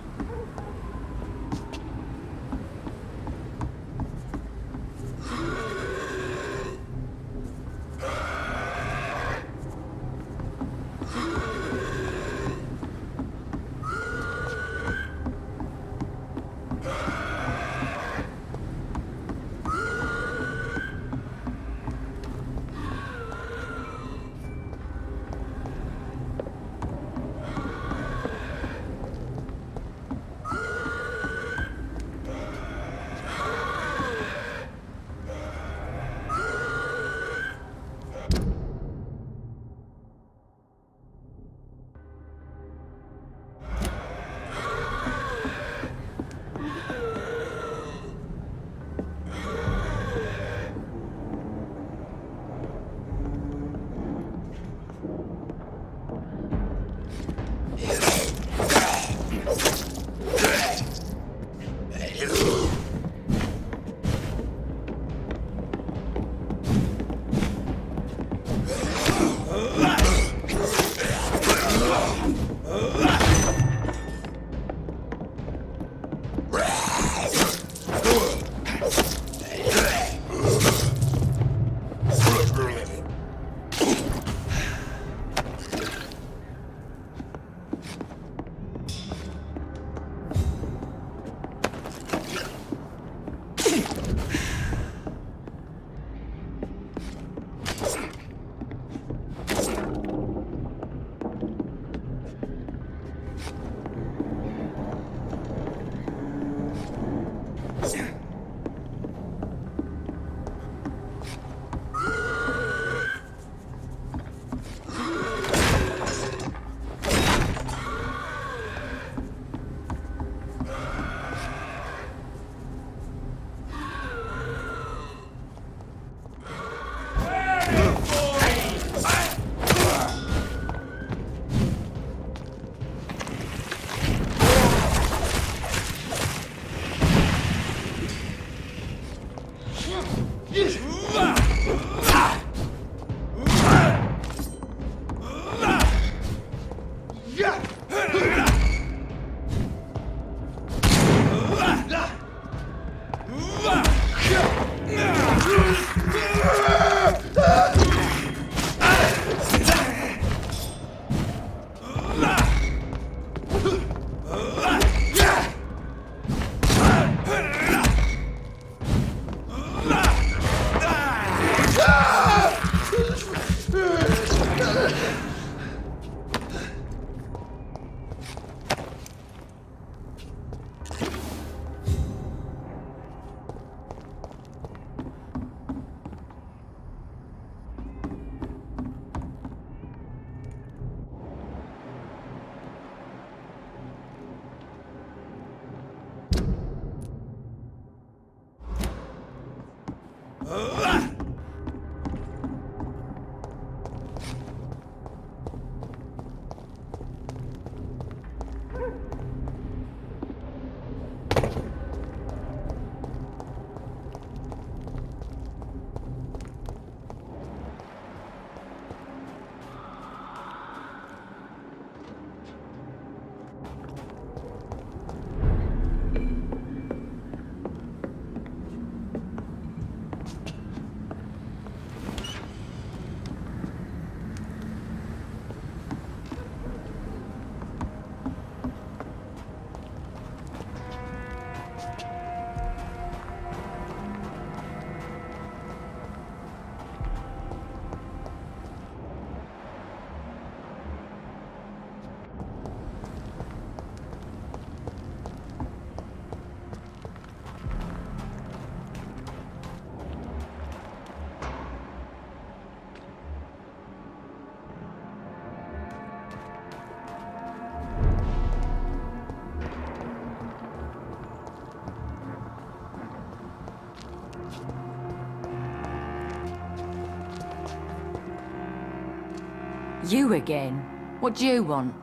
You again? What do you want?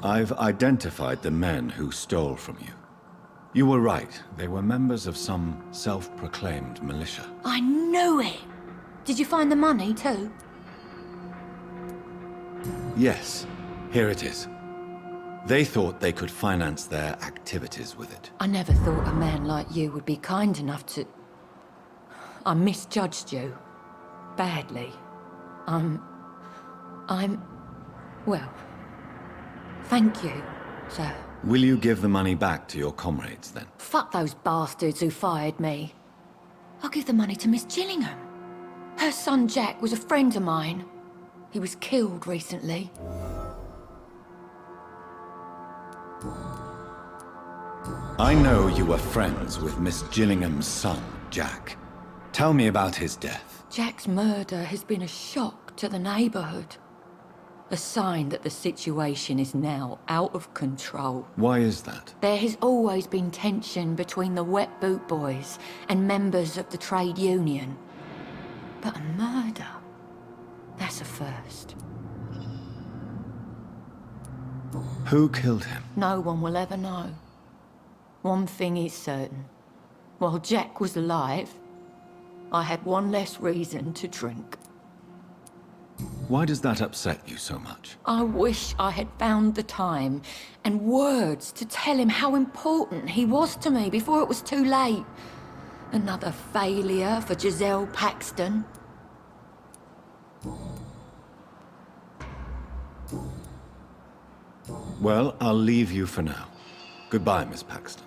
I've identified the men who stole from you. You were right. They were members of some self-proclaimed militia. I knew it! Did you find the money, too? Yes, here it is. They thought they could finance their activities with it. I never thought a man like you would be kind enough to... I misjudged you. Badly. Well... Thank you, sir. Will you give the money back to your comrades, then? Fuck those bastards who fired me. I'll give the money to Miss Gillingham. Her son Jack was a friend of mine. He was killed recently. I know you were friends with Miss Gillingham's son, Jack. Tell me about his death. Jack's murder has been a shock to the neighborhood. A sign that the situation is now out of control. Why is that? There has always been tension between the Wet Boot Boys and members of the trade union. But a murder? That's a first. Who killed him? No one will ever know. One thing is certain. While Jack was alive, I had one less reason to drink. Why does that upset you so much? I wish I had found the time and words to tell him how important he was to me before it was too late. Another failure for Giselle Paxton. Well, I'll leave you for now. Goodbye, Miss Paxton.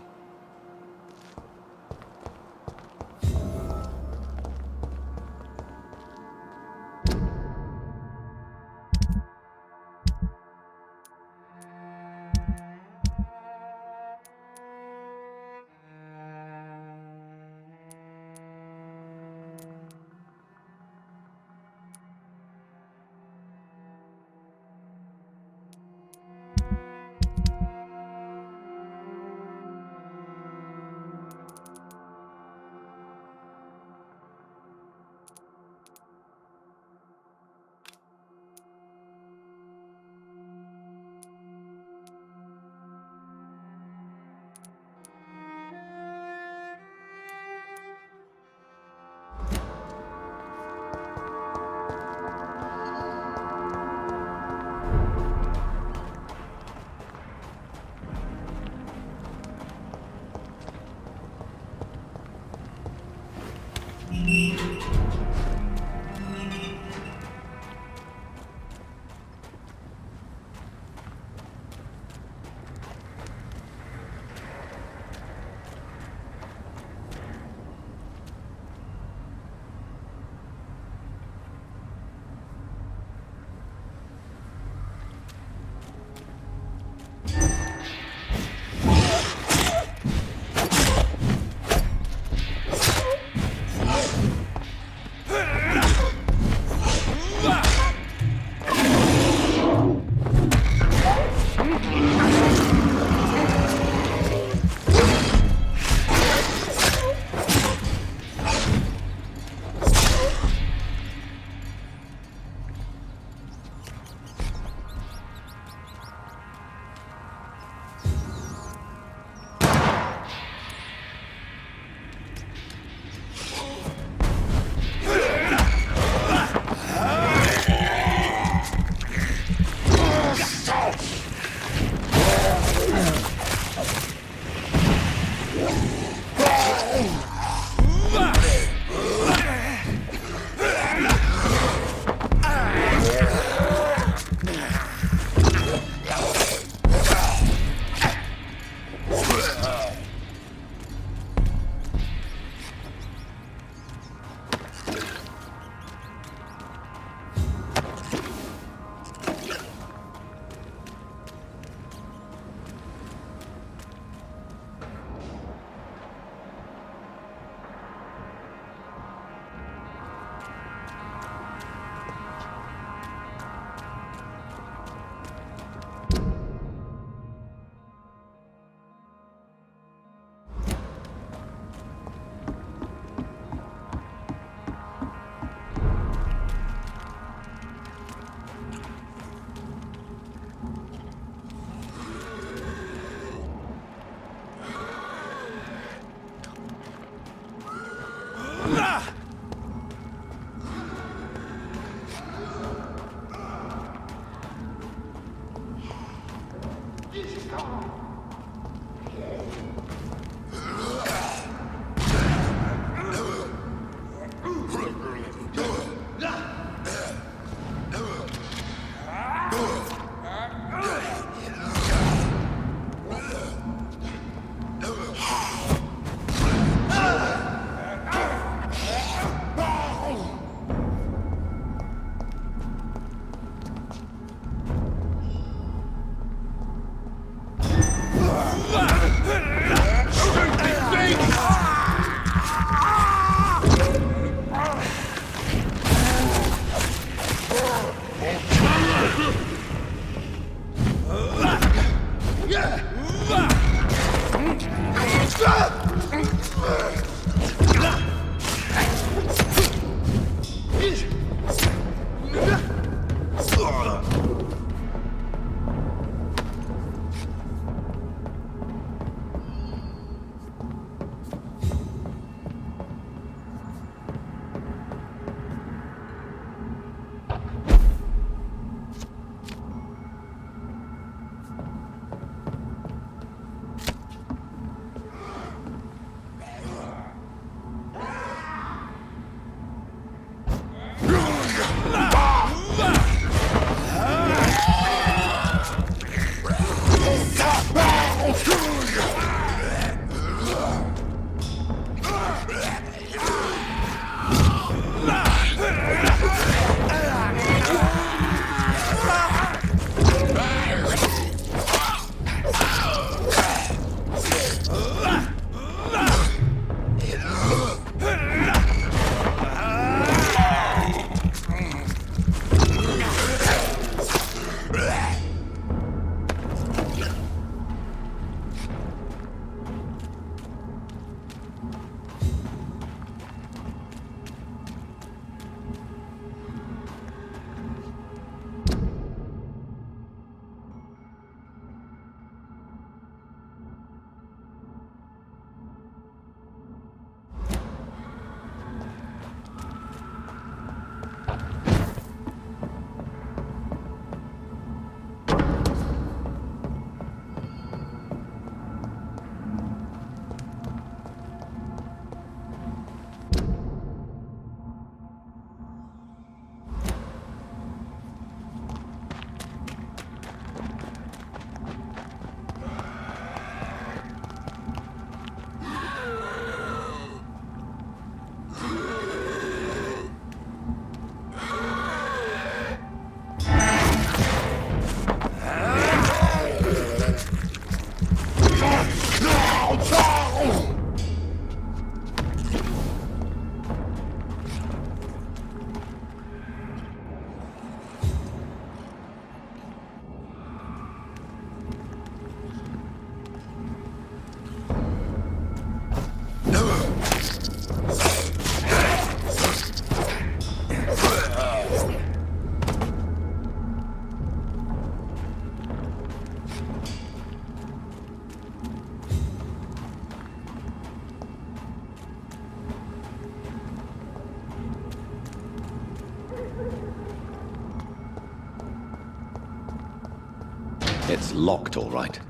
It's locked, all right.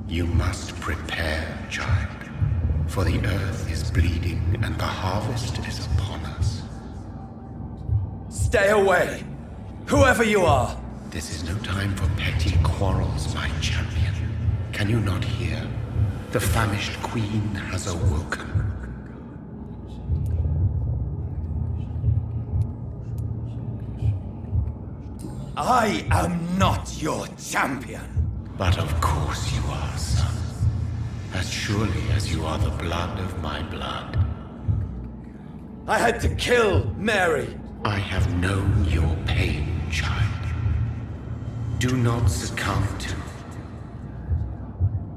You must prepare, child, for the earth is bleeding and the harvest is upon us. Stay away! Whoever you are! This is no time for petty quarrels, my champion. Can you not hear? The famished queen has awoken. I am not your champion! But of course you are, son. As surely as you are the blood of my blood. I had to kill Mary! I have known your pain, child. Do not succumb to...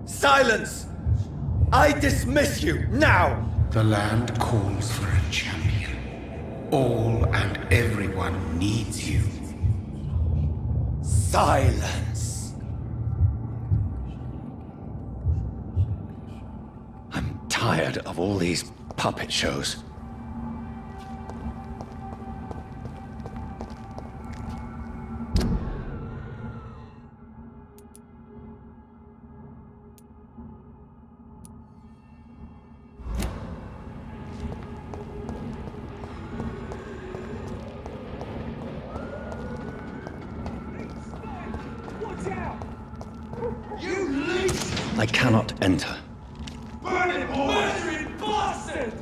Silence! I dismiss you, now! The land calls for a champion. All and everyone needs you. Silence! Tired of all these puppet shows. I cannot enter. Murdering bastard!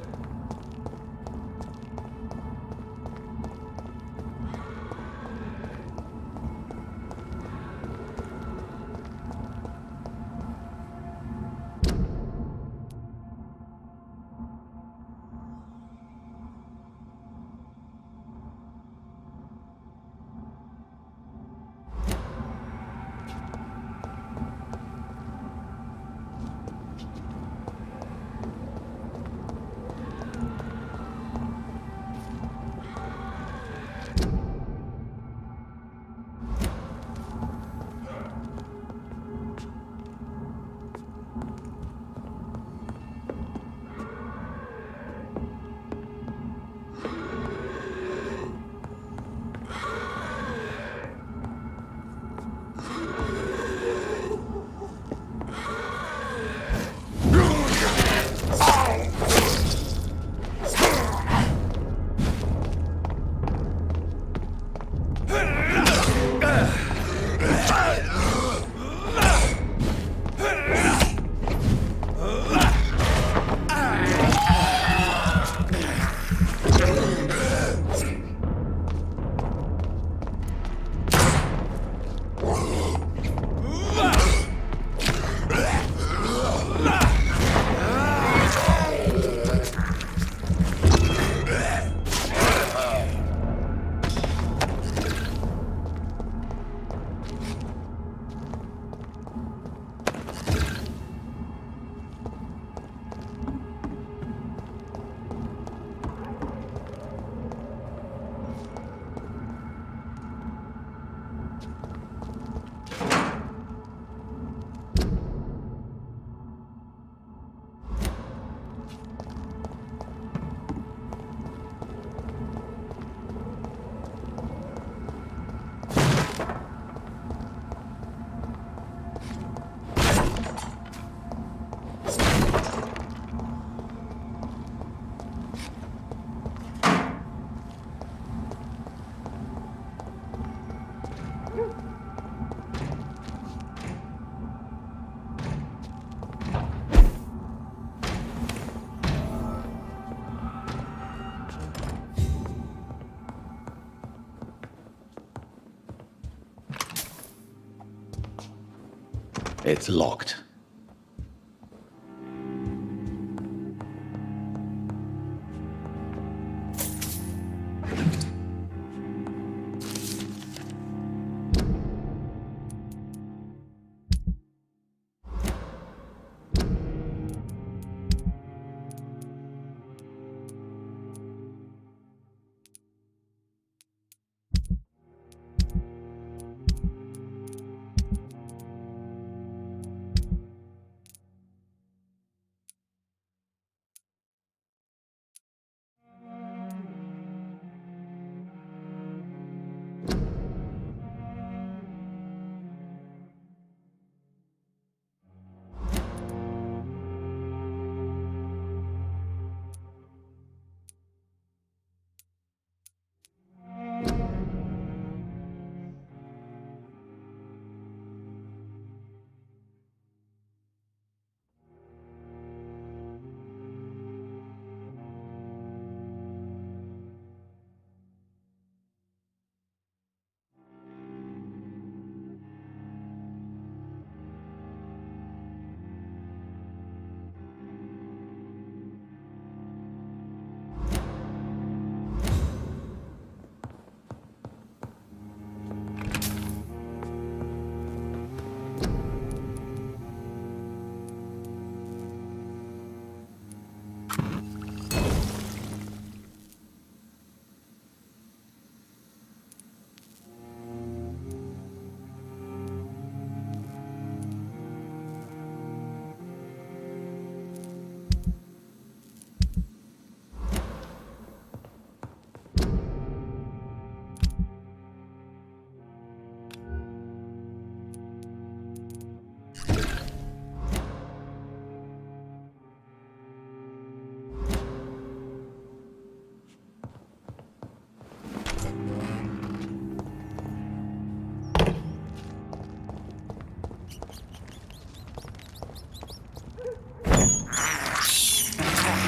It's locked.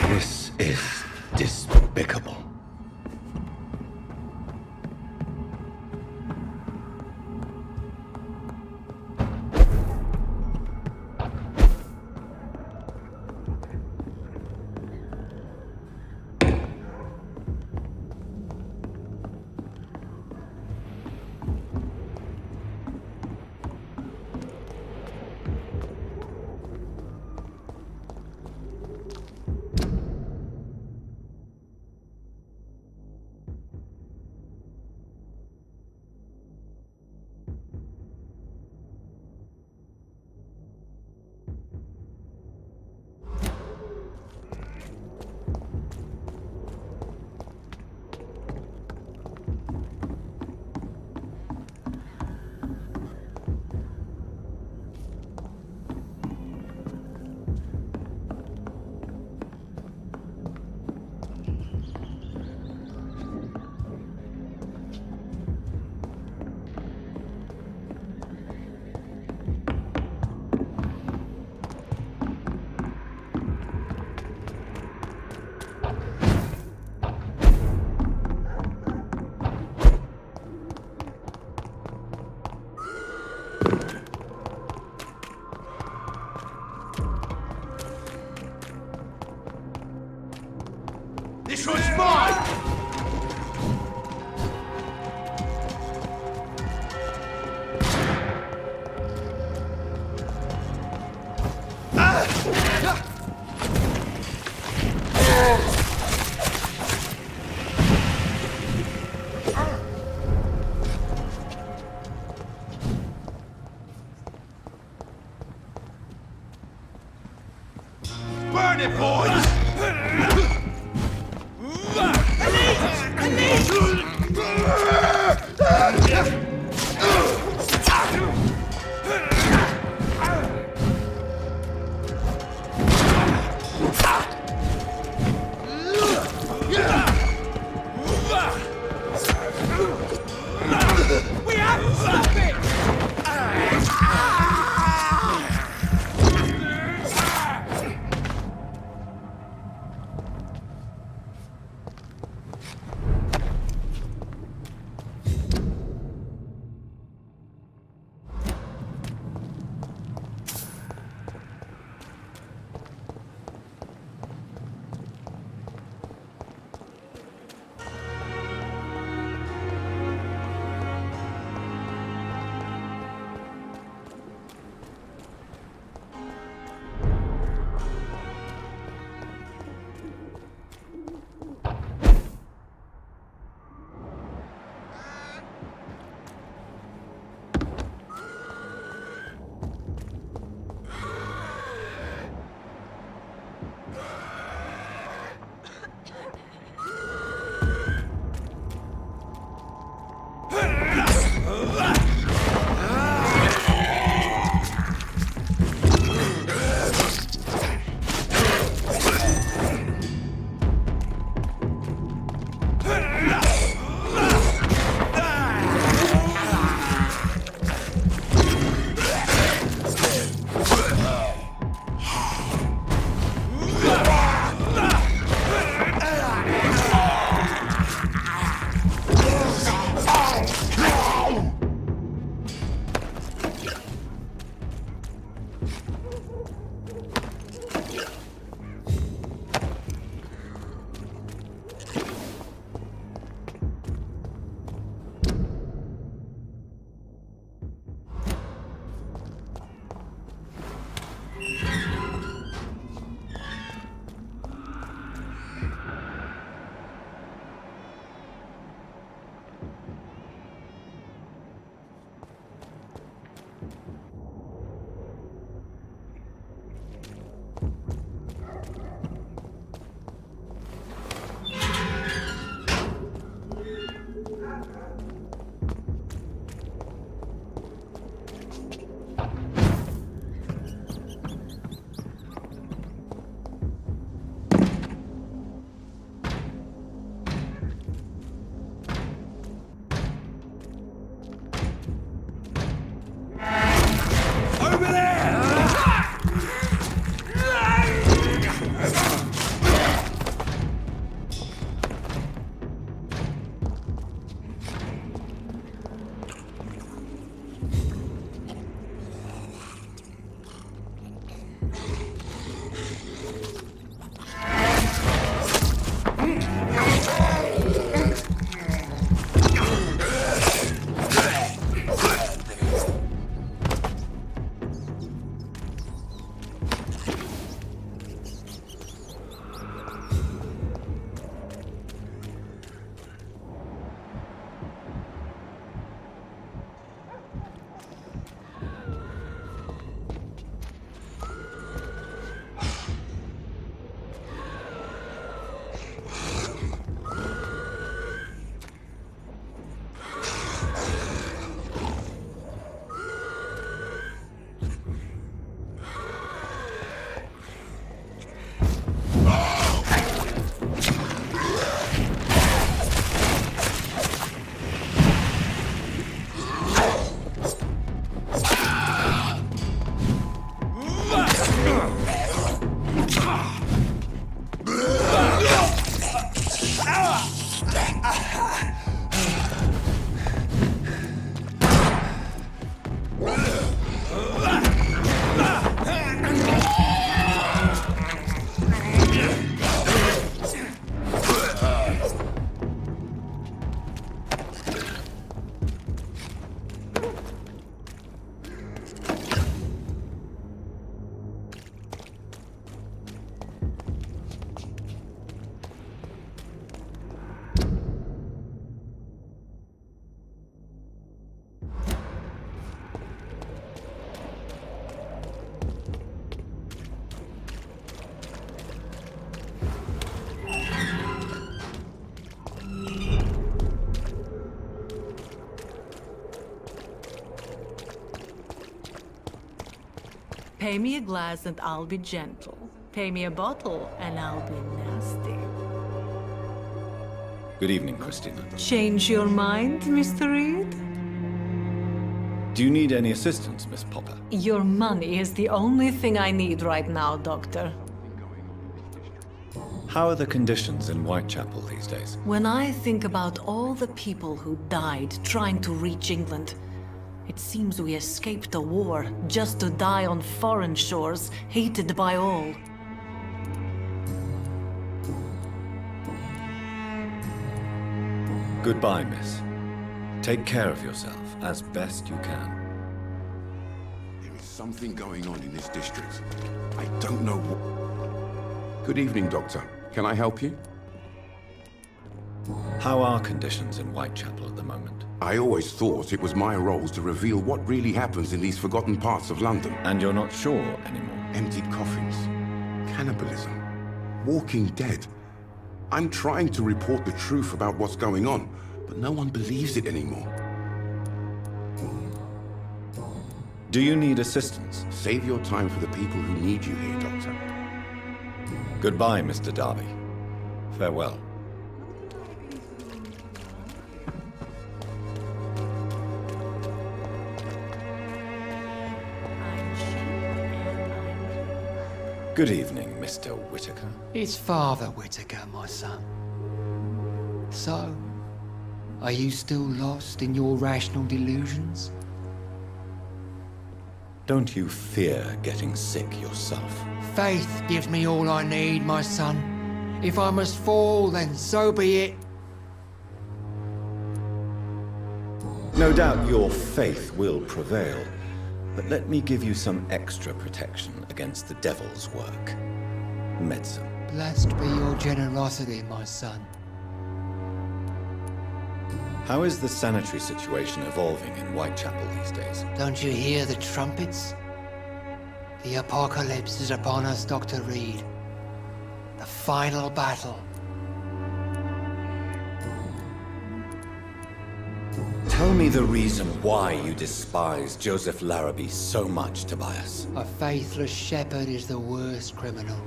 This is despicable. This one's mine! Burn it, boys! We have to stop it! Pay me a glass and I'll be gentle. Pay me a bottle and I'll be nasty. Good evening, Christina. Change your mind, Mr. Reed? Do you need any assistance, Miss Popper? Your money is the only thing I need right now, Doctor. How are the conditions in Whitechapel these days? When I think about all the people who died trying to reach England, it seems we escaped a war just to die on foreign shores, hated by all. Goodbye, miss. Take care of yourself as best you can. There is something going on in this district. I don't know what... Good evening, Doctor. Can I help you? How are conditions in Whitechapel at the moment? I always thought it was my role to reveal what really happens in these forgotten parts of London. And you're not sure anymore? Emptied coffins, cannibalism, walking dead. I'm trying to report the truth about what's going on, but no one believes it anymore. Do you need assistance? Save your time for the people who need you here, Doctor. Goodbye, Mr. Darby. Farewell. Good evening, Mr. Whitaker. It's Father Whitaker, my son. So, are you still lost in your rational delusions? Don't you fear getting sick yourself? Faith gives me all I need, my son. If I must fall, then so be it. No doubt your faith will prevail, but let me give you some extra protection against the devil's work. Medicine. Blessed be your generosity, my son. How is the sanitary situation evolving in Whitechapel these days? Don't you hear the trumpets? The apocalypse is upon us, Dr. Reed. The final battle. Tell me the reason why you despise Joseph Larrabee so much, Tobias. A faithless shepherd is the worst criminal,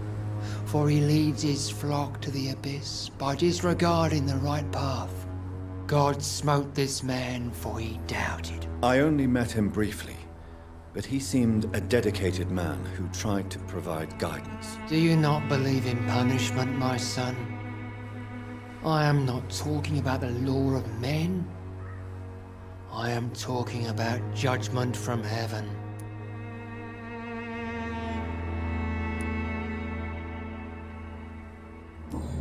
for he leads his flock to the abyss by disregarding the right path. God smote this man, for he doubted. I only met him briefly, but he seemed a dedicated man who tried to provide guidance. Do you not believe in punishment, my son? I am not talking about the law of men. I am talking about judgment from heaven.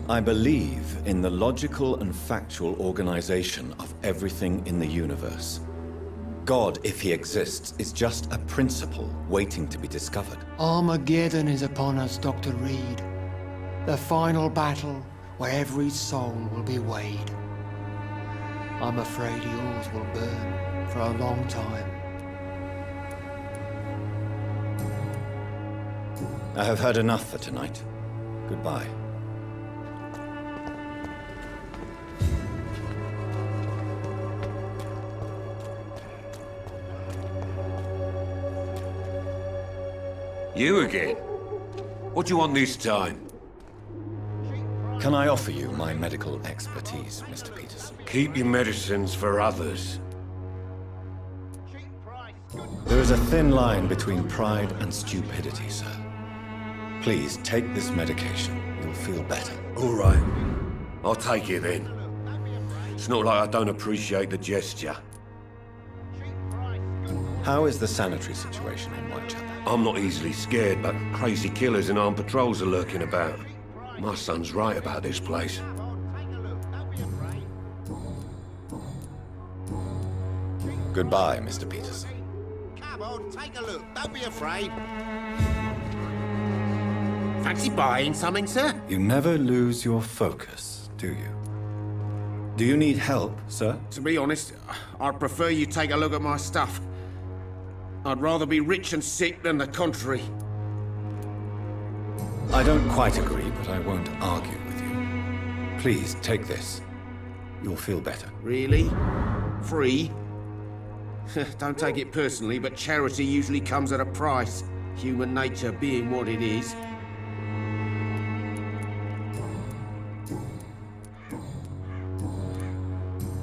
I believe in the logical and factual organization of everything in the universe. God, if he exists, is just a principle waiting to be discovered. Armageddon is upon us, Dr. Reed. The final battle where every soul will be weighed. I'm afraid yours will burn for a long time. I have heard enough for tonight. Goodbye. You again? What do you want this time? Can I offer you my medical expertise, Mr. Peterson? Keep your medicines for others. There is a thin line between pride and stupidity, sir. Please take this medication. You'll feel better. All right. I'll take it then. It's not like I don't appreciate the gesture. How is the sanitary situation in Whitechapel? I'm not easily scared, but crazy killers and armed patrols are lurking about. My son's right about this place. Goodbye, Mr. Peterson. Come on, take a look. Don't be afraid. Fancy buying something, sir? You never lose your focus, do you? Do you need help, sir? To be honest, I'd prefer you take a look at my stuff. I'd rather be rich and sick than the contrary. I don't quite agree, but I won't argue with you. Please, take this. You'll feel better. Really? Free? Don't take it personally, but charity usually comes at a price. human nature being what it is.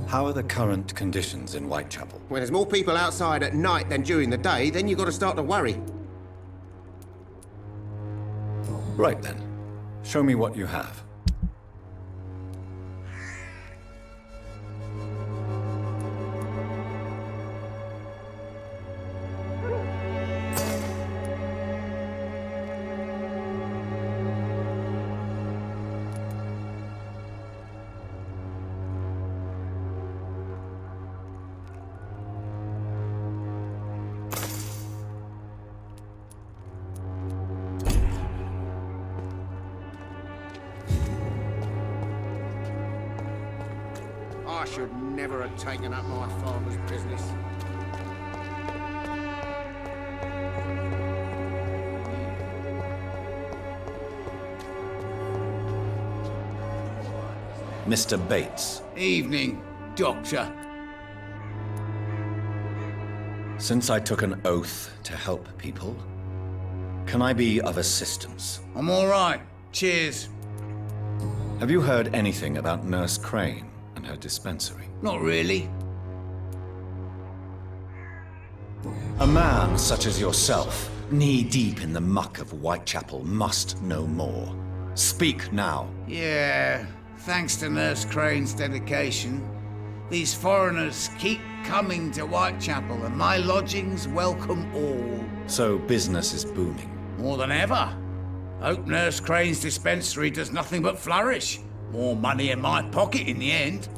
How are the current conditions in Whitechapel? When there's more people outside at night than during the day, then you've got to start to worry. Right then. Show me what you have. I should never have taken up my father's business. Mr. Bates. Evening, Doctor. Since I took an oath to help people, can I be of assistance? I'm all right. Cheers. Have you heard anything about Nurse Crane and her dispensary? Not really. A man such as yourself, knee-deep in the muck of Whitechapel, must know more. Speak now. Yeah, thanks to Nurse Crane's dedication, these foreigners keep coming to Whitechapel, and my lodgings welcome all. So business is booming. More than ever. Hope Nurse Crane's dispensary does nothing but flourish. More money in my pocket in the end.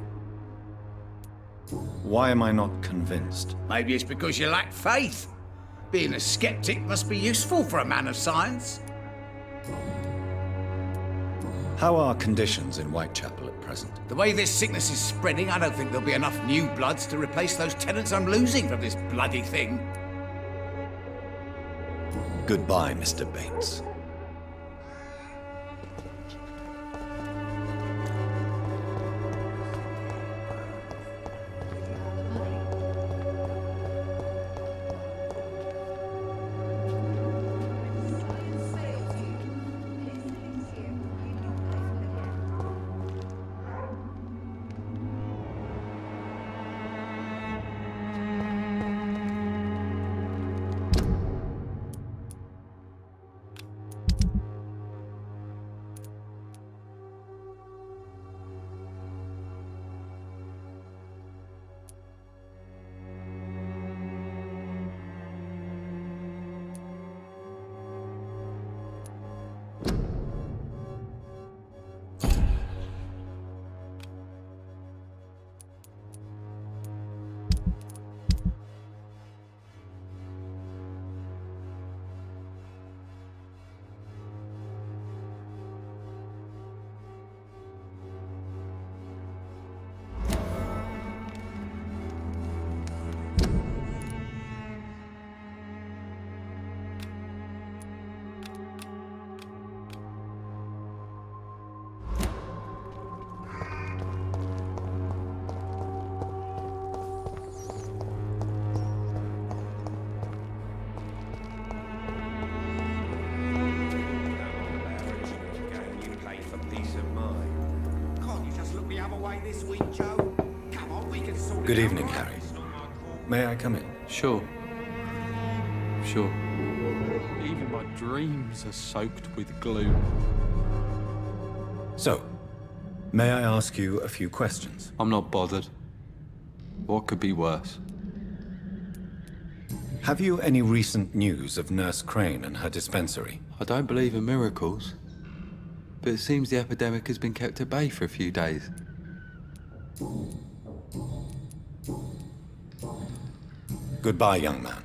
Why am I not convinced? Maybe it's because you lack faith. Being a skeptic must be useful for a man of science. How are conditions in Whitechapel at present? The way this sickness is spreading, I don't think there'll be enough new bloods to replace those tenants I'm losing from this bloody thing. Goodbye, Mr. Bates. Good evening, Harry. May I come in? Sure. Sure. Even my dreams are soaked with gloom. So, may I ask you a few questions? I'm not bothered. What could be worse? Have you any recent news of Nurse Crane and her dispensary? I don't believe in miracles, but it seems the epidemic has been kept at bay for a few days. Goodbye, young man.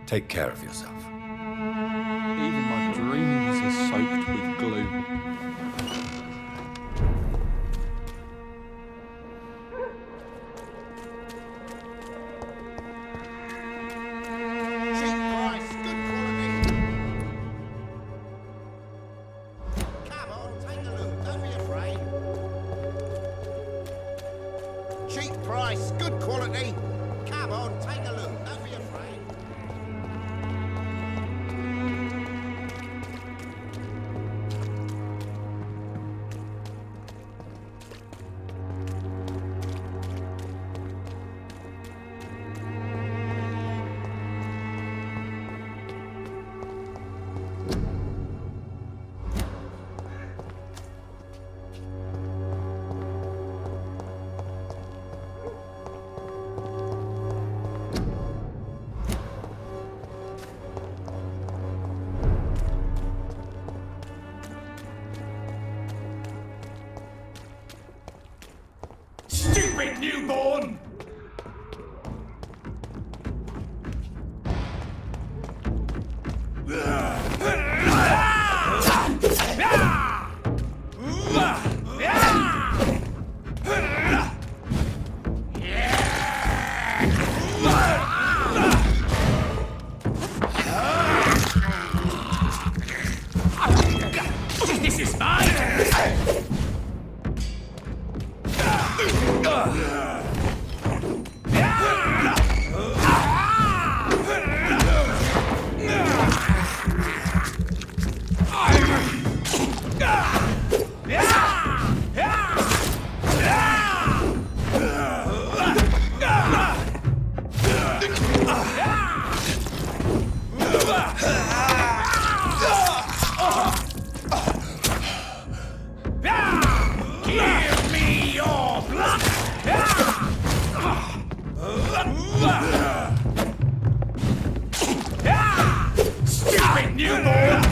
Take care of yourself. Even my dreams are soaked with gloom. Cheap price, good quality. Come on, take a look. Don't be afraid. newborn! This is mine! Give me your blood! Stupid newborn!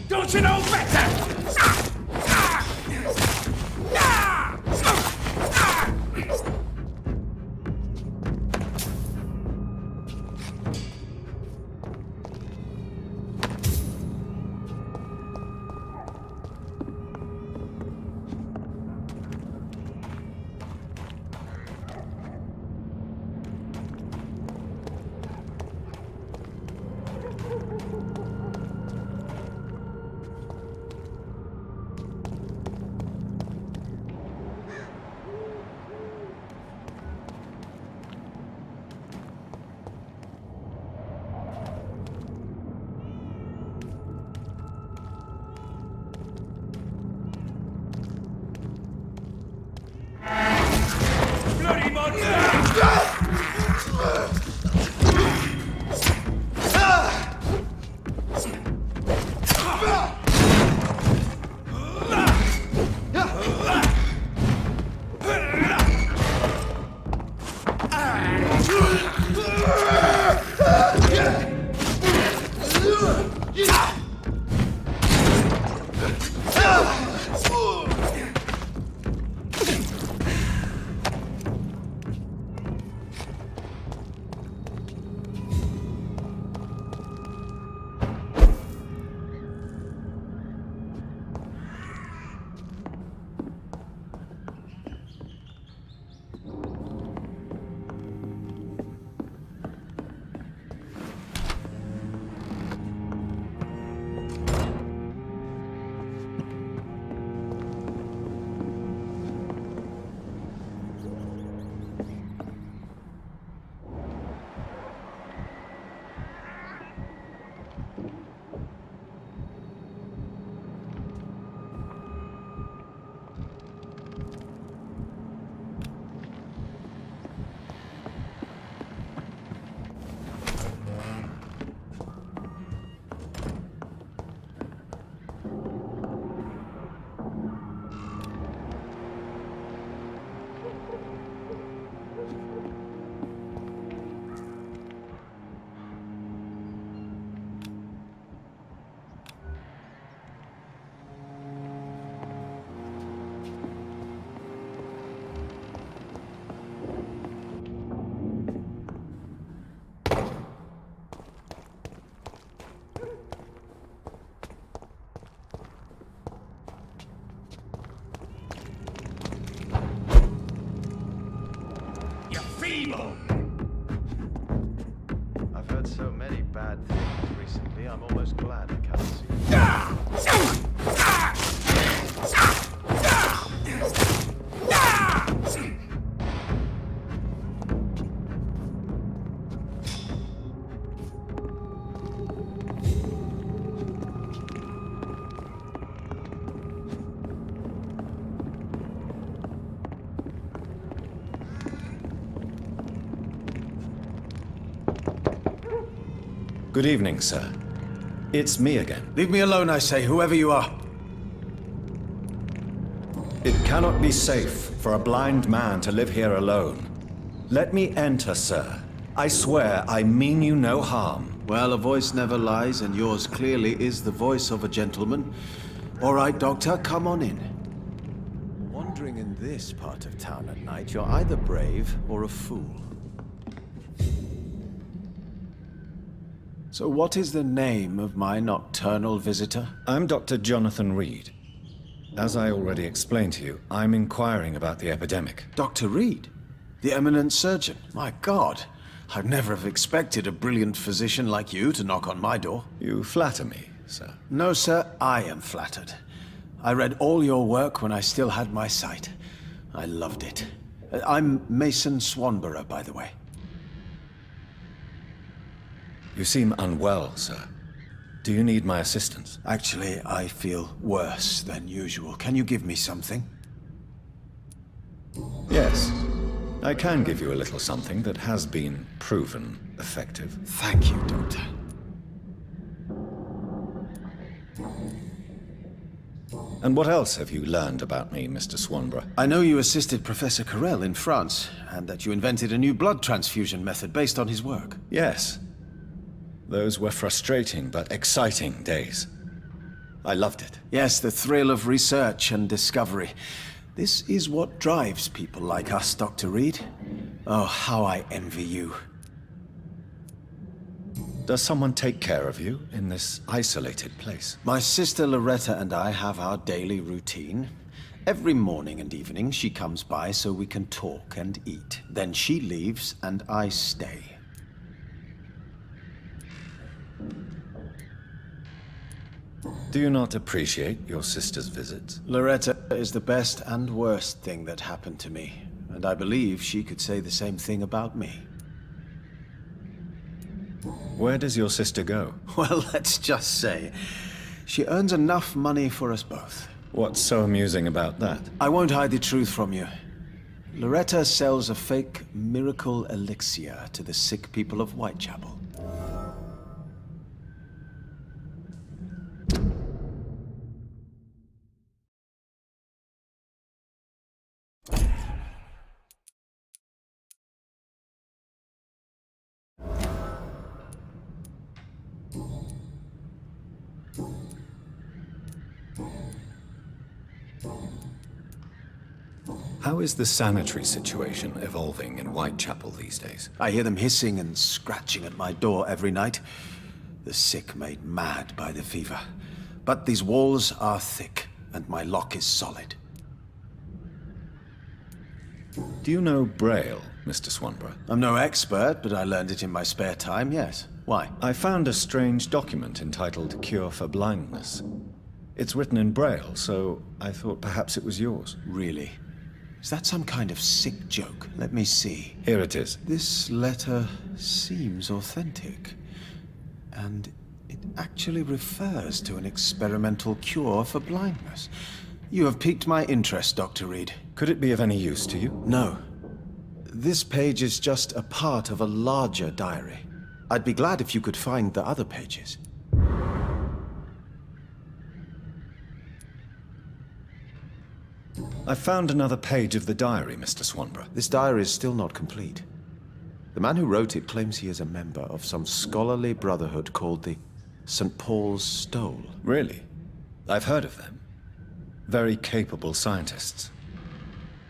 Don't you know better? Bloody monster! I've heard so many bad things recently, I'm almost glad I can't see. Good evening, sir. It's me again. Leave me alone, I say, whoever you are. It cannot be safe for a blind man to live here alone. Let me enter, sir. I swear I mean you no harm. Well, a voice never lies, and yours clearly is the voice of a gentleman. All right, Doctor, come on in. Wandering in this part of town at night, you're either brave or a fool. So what is the name of my nocturnal visitor? I'm Dr. Jonathan Reed. As I already explained to you, I'm inquiring about the epidemic. Dr. Reed? The eminent surgeon? My God, I'd never have expected a brilliant physician like you to knock on my door. You flatter me, sir. No, sir, I am flattered. I read all your work when I still had my sight. I loved it. I'm Mason Swanborough, by the way. You seem unwell, sir. Do you need my assistance? Actually, I feel worse than usual. Can you give me something? Yes. I can give you a little something that has been proven effective. Thank you, Doctor. And what else have you learned about me, Mr. Swanborough? I know you assisted Professor Carell in France, and that you invented a new blood transfusion method based on his work. Yes. Those were frustrating but exciting days. I loved it. Yes, the thrill of research and discovery. This is what drives people like us, Dr. Reed. Oh, how I envy you. Does someone take care of you in this isolated place? My sister Loretta and I have our daily routine. Every morning and evening she comes by so we can talk and eat. Then she leaves and I stay. Do you not appreciate your sister's visits? Loretta is the best and worst thing that happened to me, and I believe she could say the same thing about me. Where does your sister go? Well, let's just say, she earns enough money for us both. What's so amusing about that? I won't hide the truth from you. Loretta sells a fake miracle elixir to the sick people of Whitechapel. How is the sanitary situation evolving in Whitechapel these days? I hear them hissing and scratching at my door every night. The sick made mad by the fever. But these walls are thick, and my lock is solid. Do you know Braille, Mr. Swanborough? I'm no expert, but I learned it in my spare time, yes. Why? I found a strange document entitled Cure for Blindness. It's written in Braille, so I thought perhaps it was yours. Really? Is that some kind of sick joke? Let me see. Here it is. This letter seems authentic. And it actually refers to an experimental cure for blindness. You have piqued my interest, Dr. Reed. Could it be of any use to you? No. This page is just a part of a larger diary. I'd be glad if you could find the other pages. I found another page of the diary, Mr. Swanborough. This diary is still not complete. The man who wrote it claims he is a member of some scholarly brotherhood called the St. Paul's Stole. Really? I've heard of them. Very capable scientists.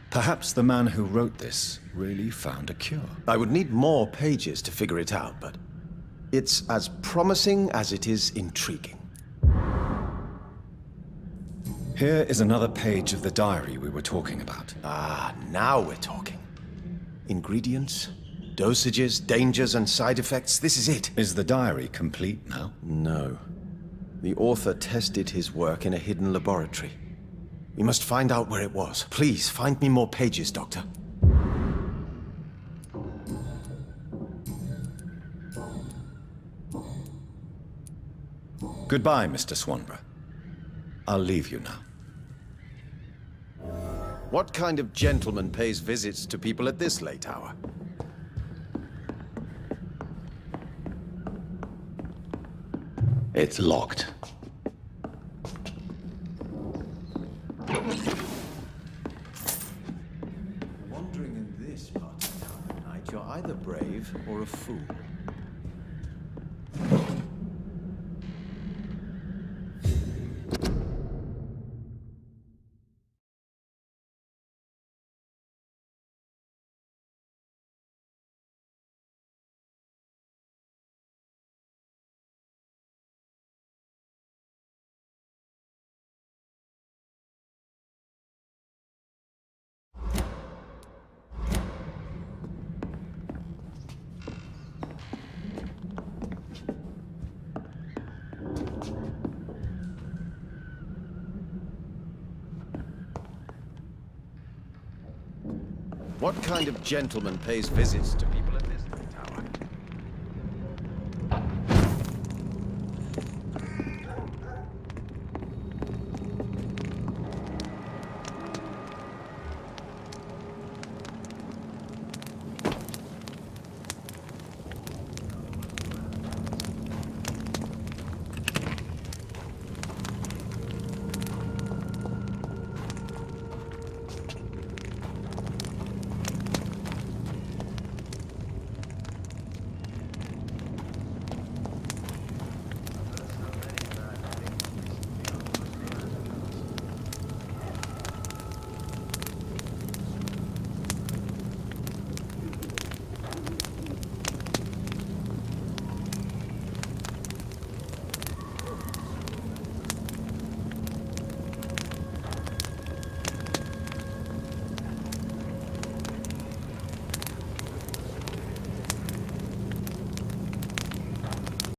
Perhaps the man who wrote this really found a cure. I would need more pages to figure it out, but it's as promising as it is intriguing. Here is another page of the diary we were talking about. Ah, now we're talking. Ingredients, dosages, dangers, and side effects. This is it. Is the diary complete now? No. The author tested his work in a hidden laboratory. We must find out where it was. Please, find me more pages, Doctor. Goodbye, Mr. Swanborough. I'll leave you now. What kind of gentleman pays visits to people at this late hour? It's locked. Wandering in this part of town at night, you're either brave or a fool. What kind of gentleman pays visits to people